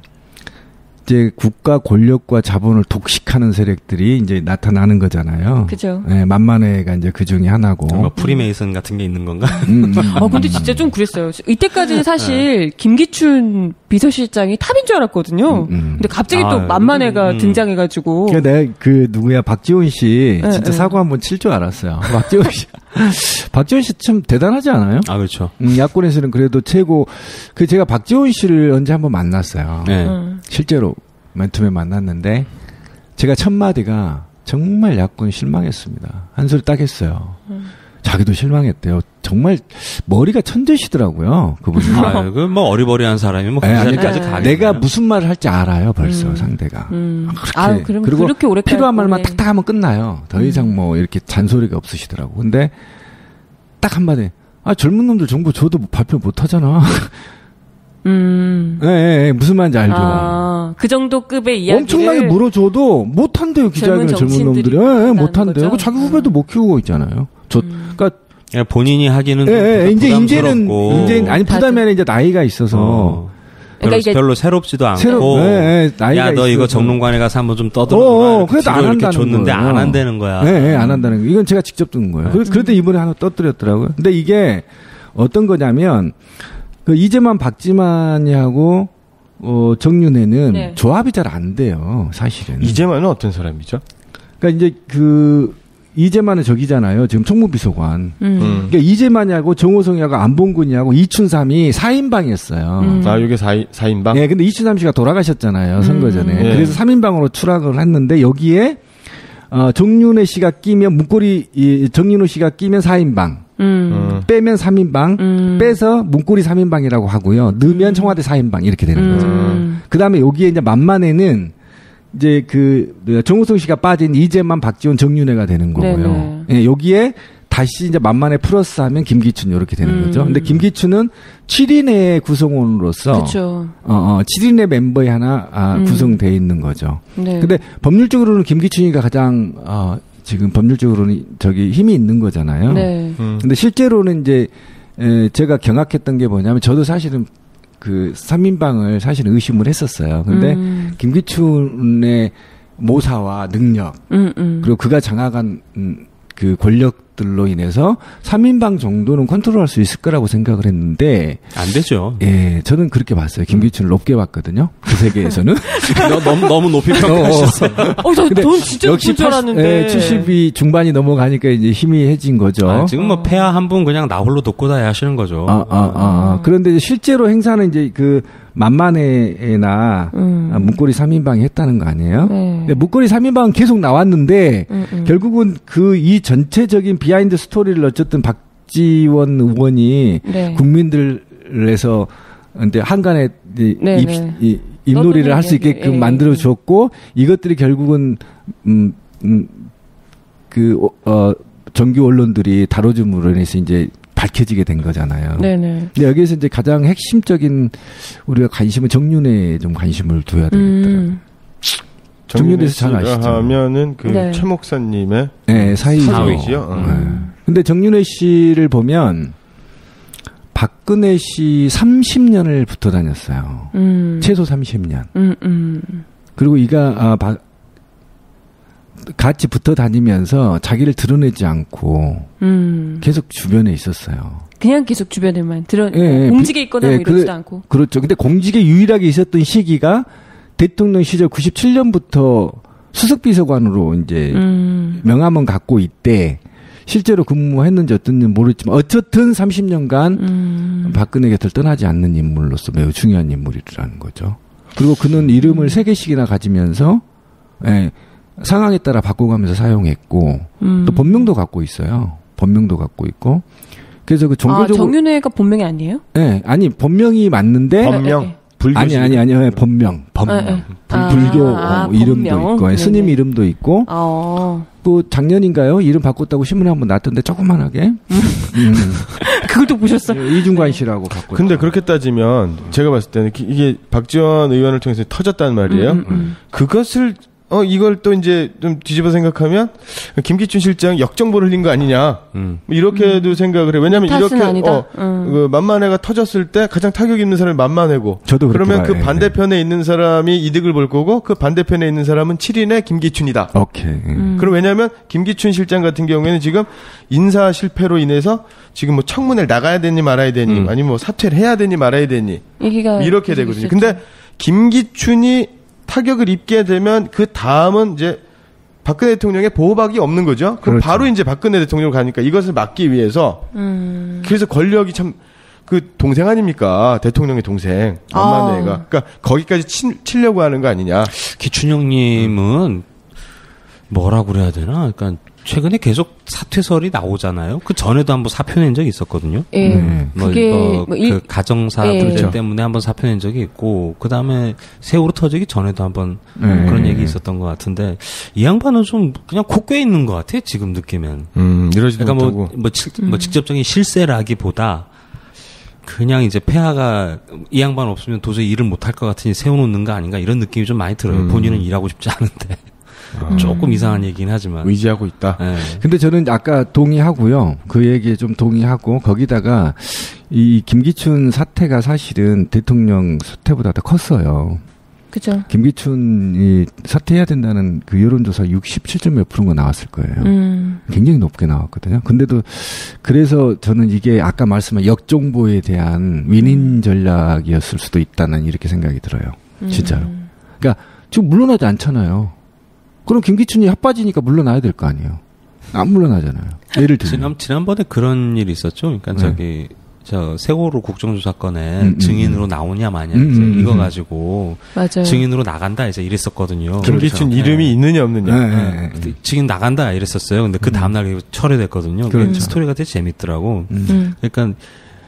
이제 국가 권력과 자본을 독식하는 세력들이 이제 나타나는 거잖아요. 그죠. 네, 만만해가 이제 그 중에 하나고. 프리메이슨 같은 게 있는 건가? 근데 진짜 좀 그랬어요. 이때까지는 사실 김기춘 비서실장이 탑인 줄 알았거든요. 근데 갑자기 또 만만해가 등장해가지고. 내가 누구야 박지원 씨 진짜 사고 한번 칠 줄 알았어요. 박지원 씨 참 대단하지 않아요? 그렇죠. 야권에서는 그래도 최고. 제가 박지원 씨를 언제 한번 만났어요. 네. 실제로 맨투맨 만났는데 제가 첫 마디가 정말 야권 실망했습니다. 한 소리 딱 했어요. 자기도 실망했대요. 정말 머리가 천재시더라고요. 그분이. 어리버리한 사람이 그러니까 내가 무슨 말을 할지 알아요. 벌써 상대가. 그럼 그리고 그렇게 오래 필요한 말만 탁탁 하면 끝나요. 더 이상 이렇게 잔소리가 없으시더라고. 근데 딱 한마디. 젊은 놈들 정보 줘도 발표 못 하잖아. 무슨 말인지 알죠. 그 정도 급의 이야기를 엄청나게 물어줘도 못한대요. 기자회견을 젊은 놈들이. 못한대요. 자기 후배도 못 키우고 있잖아요. 그러니까 본인이 하기는 이제는 부담이 아니라 이제 나이가 있어서. 별로 새롭지도 않고. 나이가 너 이거 정론관에 가서 한번 좀 떠들어. 그래도 안 한다는 줬는데 거예요. 안 한다는 거야. 안 한다는 거. 이건 제가 직접 듣는 거예요. 그래도 이번에 하나 떠들였더라고요. 근데 이게 어떤 거냐면 이재만 박지만이하고 정윤회는 조합이 잘 안 돼요. 사실은. 이재만은 어떤 사람이죠? 그러니까 이제 이재만은 저기잖아요. 지금 총무비서관. 그러니까 이재만이하고 정호성이하고 안봉근이하고 이춘삼이 4인방이었어요. 아, 이게 4인방? 네, 근데 이춘삼 씨가 돌아가셨잖아요. 선거 전에. 네. 그래서 3인방으로 추락을 했는데 여기에 정윤회 씨가 끼면 정윤호 씨가 끼면 4인방. 빼면 3인방, 빼서 문고리 3인방이라고 하고요. 넣으면 청와대 4인방 이렇게 되는 거죠. 그 다음에 여기에 이제 만만에는 이제 정우성 씨가 빠진 이재만, 박지원, 정윤회가 되는 거고요. 예, 여기에 다시 이제 만만에 플러스하면 김기춘 이렇게 되는 거죠. 근데 김기춘은 7인의 구성원으로서 7인의 멤버에 하나 구성돼 있는 거죠. 네. 근데 법률적으로는 김기춘이가 가장 지금 법률적으로는 힘이 있는 거잖아요. 네. 근데 실제로는 이제 제가 경악했던 게 뭐냐면 저도 사실은 3인방을 사실은 의심을 했었어요. 근데 김기춘의 모사와 능력 그리고 그가 장악한 그 권력들로 인해서 3인방 정도는 컨트롤할 수 있을 거라고 생각을 했는데 안 되죠. 예, 저는 그렇게 봤어요. 김기춘을 높게 봤거든요. 그 세계에서는 너무 높이 평가하셨어요. 넌 진짜 높은 줄 알았는데. 70이 중반이 넘어가니까 이제 희미해진 거죠. 지금 뭐 폐하 한 분 그냥 나 홀로 돕고 다야 하시는 거죠. 그런데 실제로 행사는 이제 만만해나 문고리 3인방이 했다는 거 아니에요? 근데 문고리 3인방은 계속 나왔는데 결국은 이 전체적인 비하인드 스토리를 어쨌든 박지원 의원이 국민들에서 근데 한간에 잎놀이를 할 수 있게끔 만들어 줬고 이것들이 결국은 정규 언론들이 다뤄줌으로 인해서 이제 밝혀지게 된 거잖아요. 네네. 근데 여기에서 이제 가장 핵심적인 우리가 관심은 정윤회에 좀 관심을 둬야 되겠더라고요. 정윤회에서 잘 아시죠? 하면은 최 목사님의 사위죠. 근데 정윤회 씨를 보면 박근혜 씨 30년을 붙어 다녔어요. 최소 30년. 그리고 이가 같이 붙어 다니면서 자기를 드러내지 않고 계속 주변에 있었어요. 그냥 계속 주변에만 공직에 있거나 이러지도 않고. 그렇죠. 근데 공직에 유일하게 있었던 시기가 대통령 시절 97년부터 수석비서관으로 이제 명함은 갖고 있대. 실제로 근무했는지 어떤지 모르겠지만 어쨌든 30년간 박근혜 곁을 떠나지 않는 인물로서 매우 중요한 인물이라는 거죠. 그리고 그는 이름을 3개씩이나 가지면서 상황에 따라 바꿔가면서 사용했고 또 본명도 갖고 있어요. 본명도 갖고 있고 그래서 종교적으로 정윤회가 본명이 아니에요? 네, 아니 본명이 맞는데 본명 아니 본명 불교 이름도 본명. 있고 스님 이름도 있고 또 작년인가요? 이름 바꿨다고 신문에 한번 났던데 조그만하게 그것도 보셨어요? 이중관 씨라고 바꿨어요. 근데 그렇게 따지면 제가 봤을 때는 이게 박지원 의원을 통해서 터졌단 말이에요. 그것을 이걸 또 이제 좀 뒤집어 생각하면 김기춘 실장 역정보를 흘린 거 아니냐 이렇게도 생각을 해. 왜냐하면 이렇게 만만해가 터졌을 때 가장 타격 있는 사람이 만만해고 그러면 그 반대편에 있는 사람이 이득을 볼 거고 그 반대편에 있는 사람은 7인의 김기춘이다. 오케이. 그럼 왜냐하면 김기춘 실장 같은 경우에는 지금 인사 실패로 인해서 지금 뭐 청문회를 나가야 되니 말아야 되니 아니면 뭐 사퇴를 해야 되니 말아야 되니 이렇게 되거든요. 근데 김기춘이 타격을 입게 되면 그 다음은 이제 박근혜 대통령의 보호막이 없는 거죠. 그럼 그렇죠. 바로 이제 박근혜 대통령 가니까 이것을 막기 위해서 그래서 권력이 참 동생 아닙니까? 대통령의 동생 만만해가. 그러니까 거기까지 치려고 하는 거 아니냐. 기춘 형님은 뭐라고 그래야 되나? 그러니까 최근에 계속 사퇴설이 나오잖아요. 그 전에도 한번 사표 낸 적이 있었거든요. 그 가정사들 때문에 한번 사표 낸 적이 있고, 그 다음에 세월호 터지기 전에도 한번 그런 얘기 있었던 것 같은데, 이 양반은 좀 그냥 코뼈에 있는 것 같아, 지금 느끼면. 이러지도 그러니까 못하고. 직접적인 실세라기보다, 그냥 이제 폐하가 이 양반 없으면 도저히 일을 못할 것 같으니 세워놓는 거 아닌가 이런 느낌이 좀 많이 들어요. 본인은 일하고 싶지 않은데. 조금 이상한 얘기긴 하지만 의지하고 있다. 네. 근데 저는 아까 동의하고요. 그 얘기에 좀 동의하고 거기다가 이 김기춘 사태가 사실은 대통령 사태보다 더 컸어요. 그죠. 김기춘이 사퇴해야 된다는 그 여론조사 67점 몇 %가 나왔을 거예요. 굉장히 높게 나왔거든요. 근데도 그래서 저는 이게 아까 말씀한 역정보에 대한 윈윈 전략이었을 수도 있다는 이렇게 생각이 들어요. 진짜로. 그러니까 지금 물러나지 않잖아요. 그럼 김기춘이 핫빠지니까 물러나야 될 거 아니에요. 안 물러나잖아요. 예를 들면 지난번에 그런 일이 있었죠. 그러니까 저기 저 세월호 국정조사 건에 증인으로 나오냐 마냐 이제 이거 가지고 맞아요. 증인으로 나간다 이제 이랬었거든요. 김기춘 이름이 있느냐 없느냐. 증인 나간다 이랬었어요. 근데 그 다음 날 철회됐거든요. 그렇죠. 스토리가 되게 재밌더라고. 그러니까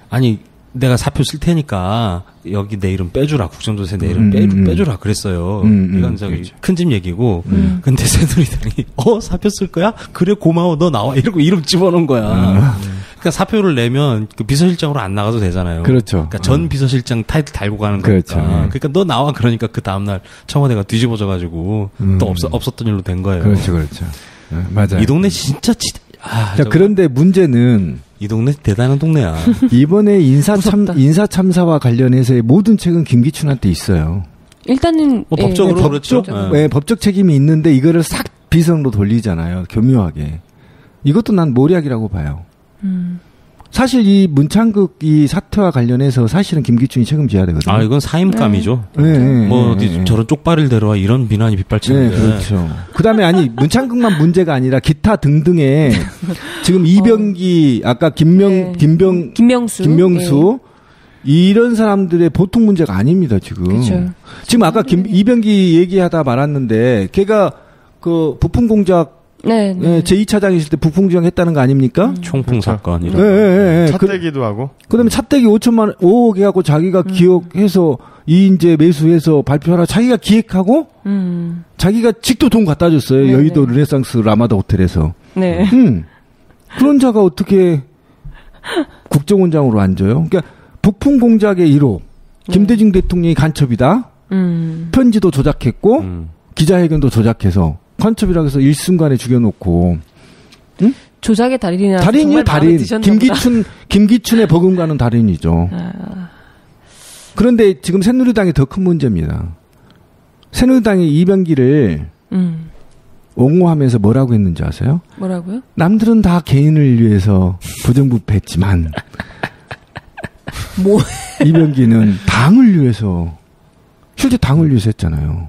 아니 내가 사표 쓸 테니까 여기 내 이름 빼주라. 국정조사에 내 이름 빼주라 그랬어요. 이건 저기 그렇죠. 큰집 얘기고. 근데 새누리당이 사표 쓸 거야? 그래 고마워 너 나와 이러고 이름 집어넣은 거야. 그러니까 사표를 내면 그 비서실장으로 안 나가도 되잖아요. 그렇죠. 그러니까 전 비서실장 타이틀 달고 가는 그렇죠. 거니까. 그러니까 너 나와 그러니까 그 다음 날 청와대가 뒤집어져가지고 또 없었던 일로 된 거예요. 그렇죠, 그렇죠. 맞아요. 이 동네 진짜 자, 그런데 문제는 이 동네 대단한 동네야. 이번에 인사 참사와 관련해서의 모든 책은 김기춘한테 있어요. 일단은 법적으로 그렇죠. 법적 책임이 있는데 이거를 싹 비서로 돌리잖아요. 교묘하게. 이것도 난 모략이라고 봐요. 사실 이 문창극 이 사태와 관련해서 사실은 김기춘이 책임져야 되거든요. 아, 이건 사임감이죠. 네. 저런 쪽발을 데려와 이런 비난이 빗발치는데. 네, 그렇죠. 그다음에 아니 문창극만 문제가 아니라 기타 등등의 지금 이병기 아까 김명수 네. 이런 사람들의 보통 문제가 아닙니다, 지금. 그렇죠. 지금 아까 이병기 얘기하다 말았는데 걔가 그 부품 공작 제2차장 있을 때 부풍주장 했다는 거 아닙니까? 총풍 사건 이런. 네. 찻대기도 하고. 그다음에 찻대기 5억 해갖고 자기가 기억해서 이인제 매수해서 발표하라 자기가 기획하고 자기가 직도 돈 갖다 줬어요. 여의도 르네상스 라마다 호텔에서. 네. 그런 자가 어떻게 국정원장으로 앉아요? 그러니까 부풍 공작의 1호 김대중 대통령이 간첩이다. 편지도 조작했고 기자회견도 조작해서 간첩이라고 해서 일순간에 죽여놓고 조작의 달인이나 달인이요, 달인. 김기춘의 버금가는 달인이죠. 그런데 지금 새누리당이 더 큰 문제입니다. 새누리당이 이병기를 옹호하면서 뭐라고 했는지 아세요? 뭐라고요? 남들은 다 개인을 위해서 부정부패했지만 이병기는 당을 위해서 실제 당을 위해서 했잖아요.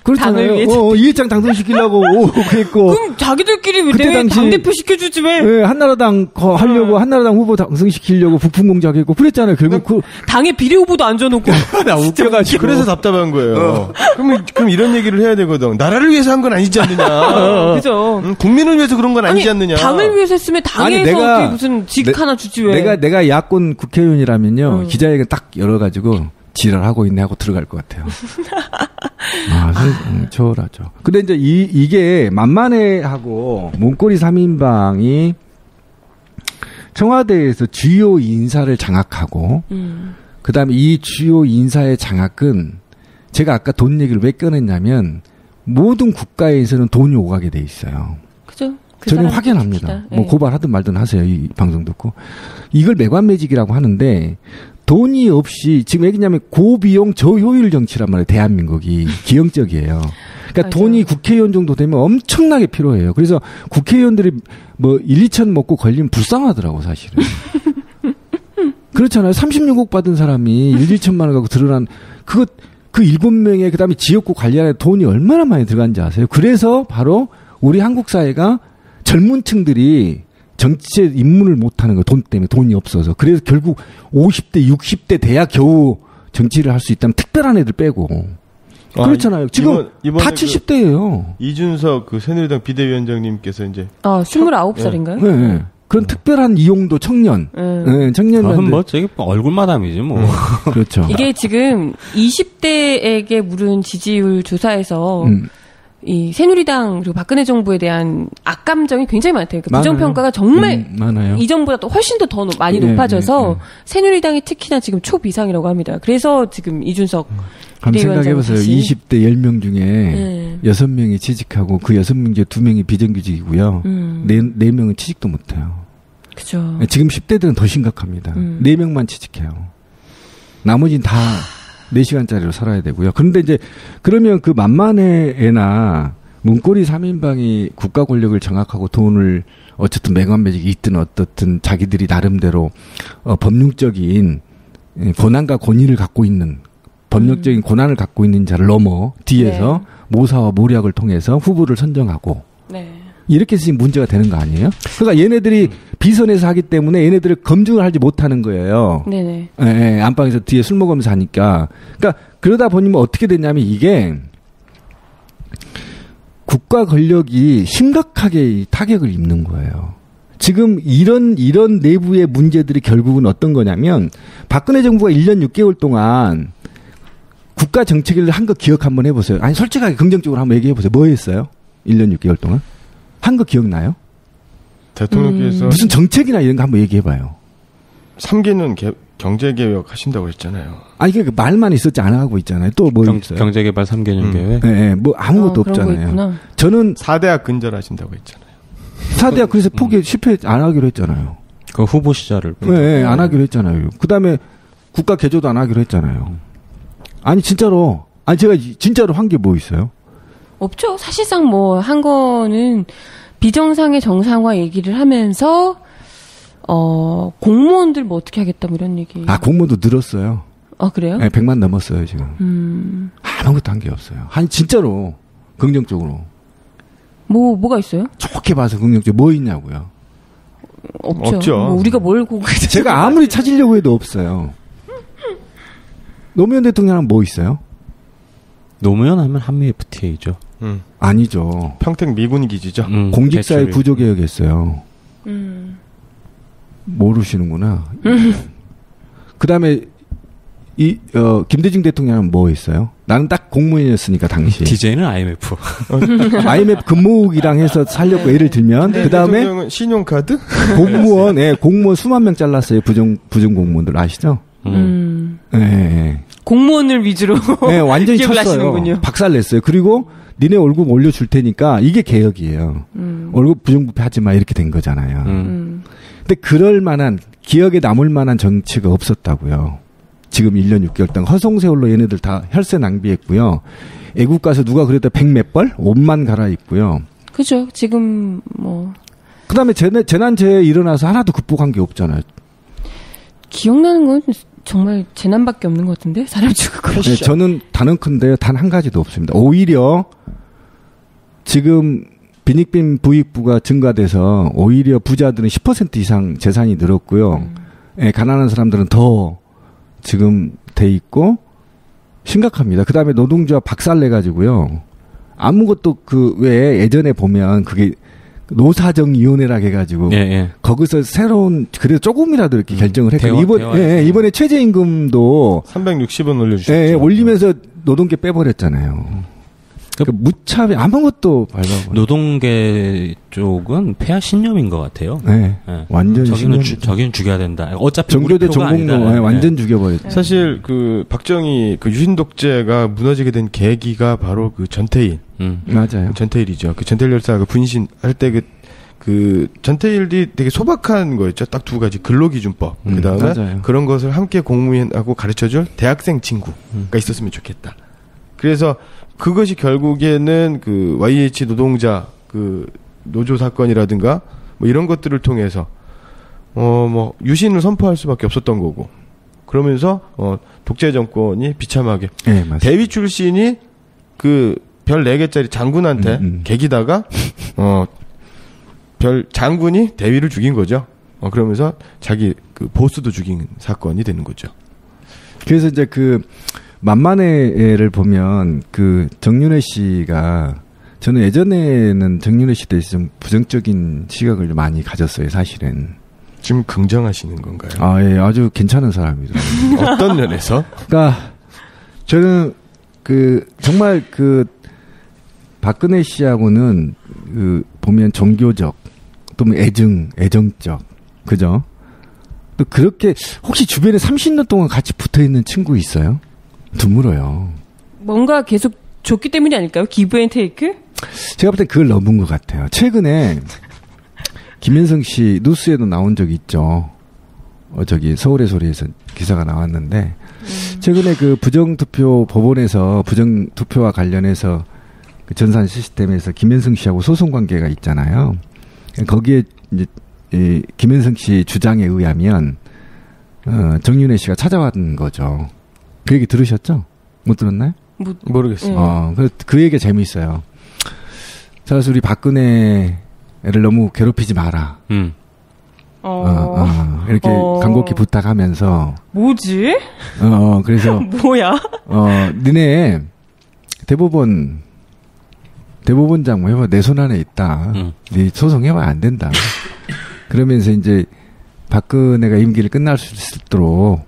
그렇잖아요. 이회창 당선시키려고 그랬고. 그럼 자기들끼리 왜 당대표 시켜주지 왜? 네, 한나라당 하려고 한나라당 후보 당선시키려고 부풍공작했고 그랬잖아요. 결국 당에 비례 후보도 앉아놓고. 나 웃겨가지고. 그래서 답답한 거예요. 그럼 이런 얘기를 해야 되거든. 나라를 위해서 한 건 아니지 않느냐. 그죠. 국민을 위해서 그런 건 아니지 않느냐. 당을 위해서 했으면 당에서 어떻게 무슨 직 하나 주지 왜? 내가 야권 국회의원이라면요 기자회견 딱 열어가지고. 지랄하고 있네 하고 들어갈 것 같아요. 초월하죠. 근데 이제 이게 만만해하고 문고리 3인방이 청와대에서 주요 인사를 장악하고 그다음에 이 주요 인사의 장악은 제가 아까 돈 얘기를 왜 꺼냈냐면 모든 국가에서는 돈이 오가게 돼 있어요. 그죠? 저는 확연합니다. 뭐 고발하든 말든 하세요. 이 방송 듣고. 이걸 매관매직이라고 하는데 돈이 없이 지금 얘기냐면 고비용 저효율 정치란 말이에요. 대한민국이 기형적이에요. 그러니까 맞아요. 돈이 국회의원 정도 되면 엄청나게 필요해요. 그래서 국회의원들이 뭐 1, 2천 먹고 걸리면 불쌍하더라고 사실은. 그렇잖아요. 36억 받은 사람이 1, 2천만 원 갖고 드러난 그 7명의 그다음에 지역구 관리하는 돈이 얼마나 많이 들어간지 아세요? 그래서 바로 우리 한국 사회가 젊은 층들이 정치에 입문을 못하는 거 돈 때문에 돈이 없어서. 그래서 결국 50대 60대 돼야 겨우 정치를 할 수 있다면 특별한 애들 빼고. 그렇잖아요. 지금 다 70대예요. 이준석 그 새누리당 비대위원장님께서 이제 29살인가요? 네. 그런 특별한 이용도 청년. 네, 청년들. 뭐 저기 얼굴 마담이지 뭐. 그렇죠. 이게 지금 20대에게 물은 지지율 조사에서 이 새누리당 그리고 박근혜 정부에 대한 악감정이 굉장히 많대요. 그 부정평가가 정말 많아요. 이전보다 또 훨씬 더 많이 높아져서 새누리당이 특히나 지금 초비상이라고 합니다. 그래서 지금 이준석 한번 생각해보세요. 20대 10명 중에 6명이 취직하고 그 6명 중에 2명이 비정규직이고요. 4명은 취직도 못해요. 그죠. 지금 10대들은 더 심각합니다. 4명만 취직해요. 나머지는 다 4시간짜리로 살아야 되고요. 그런데 이제 그러면 그 만만해 애나 문고리 3인방이 국가 권력을 장악하고 돈을 어쨌든 매관매직이 있든 어떻든 자기들이 나름대로 법률적인 권한과 권위를 갖고 있는 법률적인 권한을 갖고 있는 자를 넘어 뒤에서 모사와 모략을 통해서 후보를 선정하고 이렇게 지금 문제가 되는 거 아니에요? 그러니까 얘네들이 비선에서 하기 때문에 얘네들을 검증을 하지 못하는 거예요. 네네. 예, 안방에서 뒤에 술 먹으면서 하니까. 그러니까 그러다 보니 뭐 어떻게 됐냐면 이게 국가 권력이 심각하게 타격을 입는 거예요. 지금 이런 내부의 문제들이 결국은 어떤 거냐면 박근혜 정부가 1년 6개월 동안 국가 정책을 한 거 기억 한번 해보세요. 아니 솔직하게 긍정적으로 한번 얘기해보세요. 뭐 했어요? 1년 6개월 동안? 한 거 기억나요? 대통령께서 무슨 정책이나 이런 거 한번 얘기해봐요. 3기는 경제개혁 하신다고 했잖아요. 아니 그 말만 있었지 안 하고 있잖아요. 또 뭐 있어요? 경제개발 3개년 계획? 네, 뭐 아무것도 없잖아요. 저는 4대학 근절하신다고 했잖아요. 4대학 그래서 실패 안 하기로 했잖아요. 그 후보 시절을. 네, 안 하기로 했잖아요. 그 다음에 국가 개조도 안 하기로 했잖아요. 아니 진짜로 제가 진짜로 한 게 뭐 있어요? 없죠. 사실상 뭐 한 거는 비정상의 정상화 얘기를 하면서 공무원들 뭐 어떻게 하겠다 뭐 이런 얘기. 공무원도 늘었어요. 그래요? 네, 100만 넘었어요 지금. 아무것도 한 게 없어요. 아니 진짜로 긍정적으로. 뭐가 있어요? 좋게 봐서 긍정적으로 뭐 있냐고요. 없죠. 뭐 우리가 뭘 고민해서 제가 아무리 찾으려고 해도 없어요. 노무현 대통령은 뭐 있어요? 노무현 하면 한미 FTA죠. 아니죠. 평택 미군 기지죠. 공직사회 구조 개혁했어요. 모르시는구나. 그다음에 김대중 대통령은 뭐 했어요? 나는 딱 공무원이었으니까 당시. DJ는 IMF. IMF 근무기랑 해서 살려고 예를 들면 그다음에 신용카드? 공무원 수만 명 잘랐어요. 부정 공무원들 아시죠? 네. 공무원을 위주로 네, 완전히 쳤어요. 박살냈어요. 그리고 니네 월급 올려줄 테니까 이게 개혁이에요. 월급 부정부패 하지 마 이렇게 된 거잖아요. 근데 그럴 만한 기억에 남을 만한 정치가 없었다고요. 지금 1년 6개월 동안 허송세월로 얘네들 다 혈세 낭비했고요. 애국 가서 누가 그랬다 100몇 벌? 옷만 갈아입고요. 그죠. 지금 뭐. 그다음에 재난재해 일어나서 하나도 극복한 게 없잖아요. 기억나는 건 정말 재난밖에 없는 것 같은데? 사람 죽고. 네, 저는 단언컨대 단 한 가지도 없습니다. 오히려 지금 빈익빈 부익부가 증가돼서 오히려 부자들은 10% 이상 재산이 늘었고요. 네, 가난한 사람들은 더 지금 돼 있고 심각합니다. 그다음에 노동조합 박살내가지고요. 아무것도 왜 예전에 보면 그게 노사정위원회라 해가지고 거기서 새로운 그래도 조금이라도 이렇게 결정을 했고 이번에 최저임금도 360원 올려주셨죠. 올리면서 노동계 빼버렸잖아요. 무차별 아무것도 밟아버려. 노동계 쪽은 폐하 신념인 것 같아요. 네, 완전히 저기는 죽여야 된다. 어차피 정교대 전공로 완전 죽여버렸죠. 사실 박정희 유신 독재가 무너지게 된 계기가 바로 전태일. 맞아요. 전태일이죠. 전태일 열사가 분신할 때 전태일이 되게 소박한 거였죠. 딱 두 가지 근로기준법. 그다음에 맞아요. 그런 것을 함께 공무원하고 가르쳐줄 대학생 친구가 있었으면 좋겠다. 그래서 그것이 결국에는 YH 노동자 노조 사건이라든가 뭐 이런 것들을 통해서 유신을 선포할 수밖에 없었던 거고, 그러면서 독재 정권이 비참하게 대위 출신이 별 4개짜리 장군한테 개기다가 별 장군이 대위를 죽인 거죠. 그러면서 자기 보스도 죽인 사건이 되는 거죠. 그래서 이제 만만해를 보면 정윤회 씨가, 저는 예전에는 정윤회 씨에 대해서 좀 부정적인 시각을 많이 가졌어요, 사실은. 지금 긍정하시는 건가요? 예, 아주 괜찮은 사람이죠. 어떤 면에서? 그러니까 저는 정말 박근혜 씨하고는 보면 종교적, 또 애정적, 그죠? 또 그렇게 혹시 주변에 30년 동안 같이 붙어 있는 친구 있어요? 드물어요. 뭔가 계속 줬기 때문이 아닐까요? 기브 앤 테이크? 제가 볼 때 그걸 넘은 것 같아요. 최근에 김현성 씨 뉴스에도 나온 적이 있죠. 저기 서울의 소리에서 기사가 나왔는데 최근에 부정투표 법원에서 부정투표와 관련해서 전산 시스템에서 김현성 씨하고 소송 관계가 있잖아요. 거기에 이제 김현성 씨 주장에 의하면 정윤회 씨가 찾아왔던 거죠. 그 얘기 들으셨죠? 못 들었나요? 모르겠어요. 그 얘기가 재미있어요. 자, 우리 박근혜 애를 너무 괴롭히지 마라. 이렇게 간곡히 부탁하면서. 뭐지? 그래서. 뭐야? 니네 대법원장 뭐 해봐. 내 손 안에 있다. 네 소송해봐 안 된다. 그러면서 이제 박근혜가 임기를 끝날 수 있도록,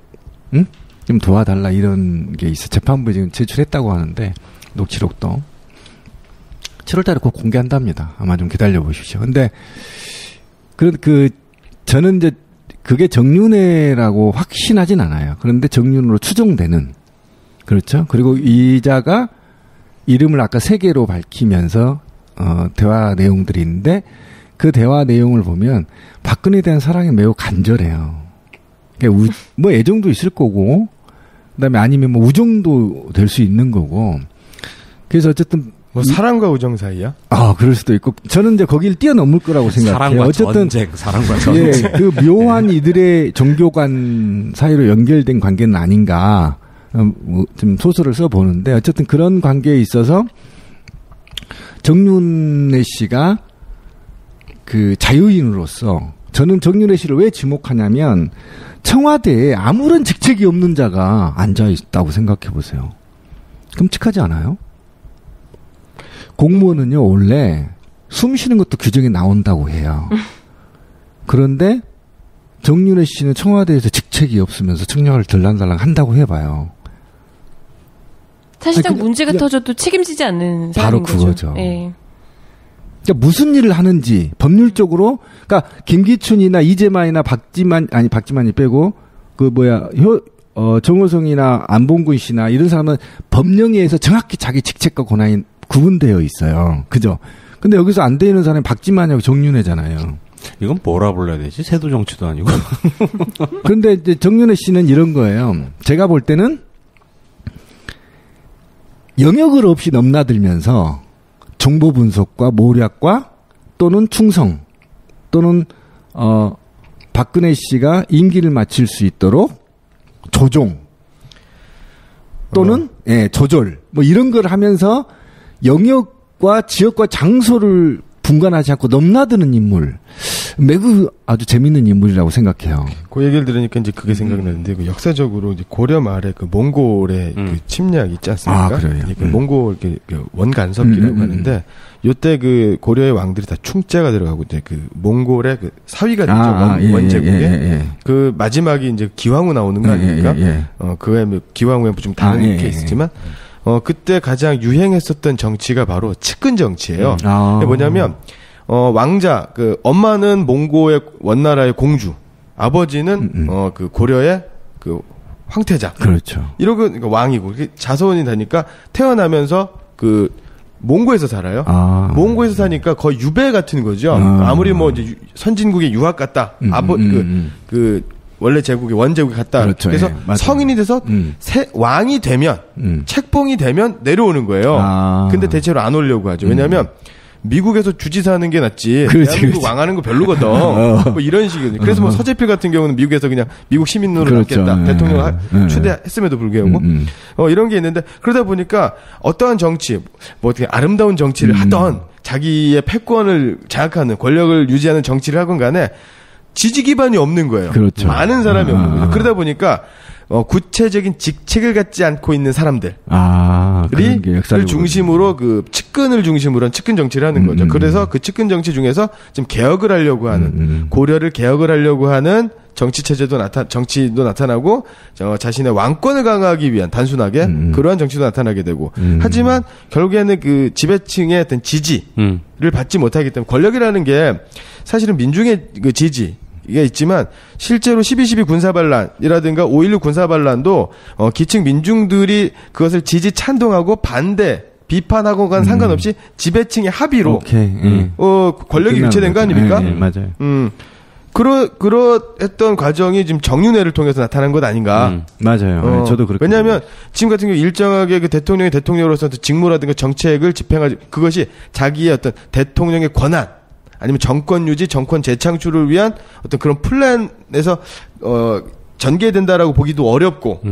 응? 좀 도와달라 이런 게 있어. 재판부에 지금 제출했다고 하는데, 녹취록도. 7월달에 곧 공개한답니다. 아마 좀 기다려 보십시오. 근데, 저는 이제 그게 정윤회라고 확신하진 않아요. 그런데 정윤으로 추정되는. 그렇죠? 그리고 이자가 이름을 아까 3개로 밝히면서, 대화 내용들이 있는데, 그 대화 내용을 보면 박근혜에 대한 사랑이 매우 간절해요. 그러니까 뭐 애정도 있을 거고, 그다음에 아니면 뭐 우정도 될 수 있는 거고. 그래서 어쨌든 뭐 사랑과 우정 사이야? 그럴 수도 있고 저는 이제 거기를 뛰어넘을 거라고 생각해요. 사랑과 어쨌든 사랑과 전쟁. 예, 그 묘한 이들의 종교관 사이로 연결된 관계는 아닌가. 좀 소설을 써 보는데 어쨌든 그런 관계에 있어서 정윤회 씨가 그 자유인으로서 저는 정윤회 씨를 왜 지목하냐면 청와대에 아무런 직책이 없는 자가 앉아 있다고 생각해 보세요. 끔찍하지 않아요? 공무원은요 원래 숨 쉬는 것도 규정에 나온다고 해요. 그런데 정윤회 씨는 청와대에서 직책이 없으면서 청력을 들락달락 한다고 해봐요. 사실상 문제가 터져도 책임지지 않는 사람인 바로 그거죠. 네. 그러니까 무슨 일을 하는지 법률적으로 그러니까 김기춘이나 이재만이나 박지만이 빼고 정호성이나 안봉근 씨나 이런 사람은 법령에서 정확히 자기 직책과 권한이 구분되어 있어요. 그죠? 근데 여기서 안 되는 사람이 박지만하고 정윤회잖아요. 이건 뭐라 불러야 되지? 세도 정치도 아니고. 그런데 이제 정윤회 씨는 이런 거예요. 제가 볼 때는 영역을 없이 넘나들면서 정보 분석과 모략과 또는 충성 또는 박근혜 씨가 임기를 마칠 수 있도록 조종 또는 조절 뭐 이런 걸 하면서 영역과 지역과 장소를 분간하지 않고 넘나드는 인물 매우 아주 재밌는 인물이라고 생각해요. 그 얘기를 들으니까 이제 그게 생각나는데 그 역사적으로 이제 고려 말에 그 몽골의 그 침략 있지 않습니까? 그래요. 그 몽골 그 원간섭기라고 하는데 요때 그 고려의 왕들이 다 충자가 들어가고 이제 그 몽골의 그 사위가 됐죠. 원제국에 그 마지막이 이제 기왕후 나오는 거 아닙니까? 그에 뭐 기왕후에 좀 다른 케이스지만 그때 가장 유행했었던 정치가 바로 측근 정치예요. 뭐냐면 왕자 그 엄마는 몽고의 원나라의 공주, 아버지는 그 고려의 그 황태자. 그렇죠. 이러고 그러니까 왕이고 자손이 되니까 태어나면서 그 몽고에서 살아요. 몽고에서 사니까 거의 유배 같은 거죠. 아무리 뭐 이제 선진국에 유학 갔다. 그 원래 제국이 원제국에 갔다. 그렇죠. 그래서 성인이 돼서 왕이 되면 책봉이 되면 내려오는 거예요. 근데 대체로 안 오려고 하죠. 왜냐하면 미국에서 주지사 하는 게 낫지. 대한민국 왕하는 거 별로거든. 뭐 이런 식이거든요. 그래서 뭐 서재필 같은 경우는 미국에서 그냥 미국 시민으로 남겠다. 대통령 초대했음에도 불구하고 이런 게 있는데 그러다 보니까 어떠한 정치, 뭐 어떻게 아름다운 정치를 하던 자기의 패권을 장악하는 권력을 유지하는 정치를 하건 간에 지지 기반이 없는 거예요. 그렇죠. 많은 사람이 없는 거예요. 그러다 보니까 구체적인 직책을 갖지 않고 있는 사람들이 중심으로 그 측근을 중심으로 한 측근 정치를 하는 거죠. 그래서 그 측근 정치 중에서 좀 개혁을 하려고 하는 고려를 개혁을 하려고 하는 정치 체제도 정치도 나타나고 자신의 왕권을 강화하기 위한 단순하게 그러한 정치도 나타나게 되고 하지만 결국에는 그 지배층의 어떤 지지를 받지 못하기 때문에 권력이라는 게 사실은 민중의 그 지지 이게 있지만 실제로 12.12 군사반란이라든가 5.16 군사반란도 기층 민중들이 그것을 지지 찬동하고 반대 비판하고 간 상관없이 지배층의 합의로 권력이 유치된 거 아닙니까? 네, 맞아요. 그러했던 과정이 지금 정윤회를 통해서 나타난 것 아닌가? 맞아요. 저도 그렇게. 왜냐하면 지금 같은 경우 일정하게 그 대통령이 대통령으로서 직무라든가 정책을 집행하지 그것이 자기의 어떤 대통령의 권한 아니면 정권 유지, 정권 재창출을 위한 어떤 그런 플랜에서 전개된다라고 보기도 어렵고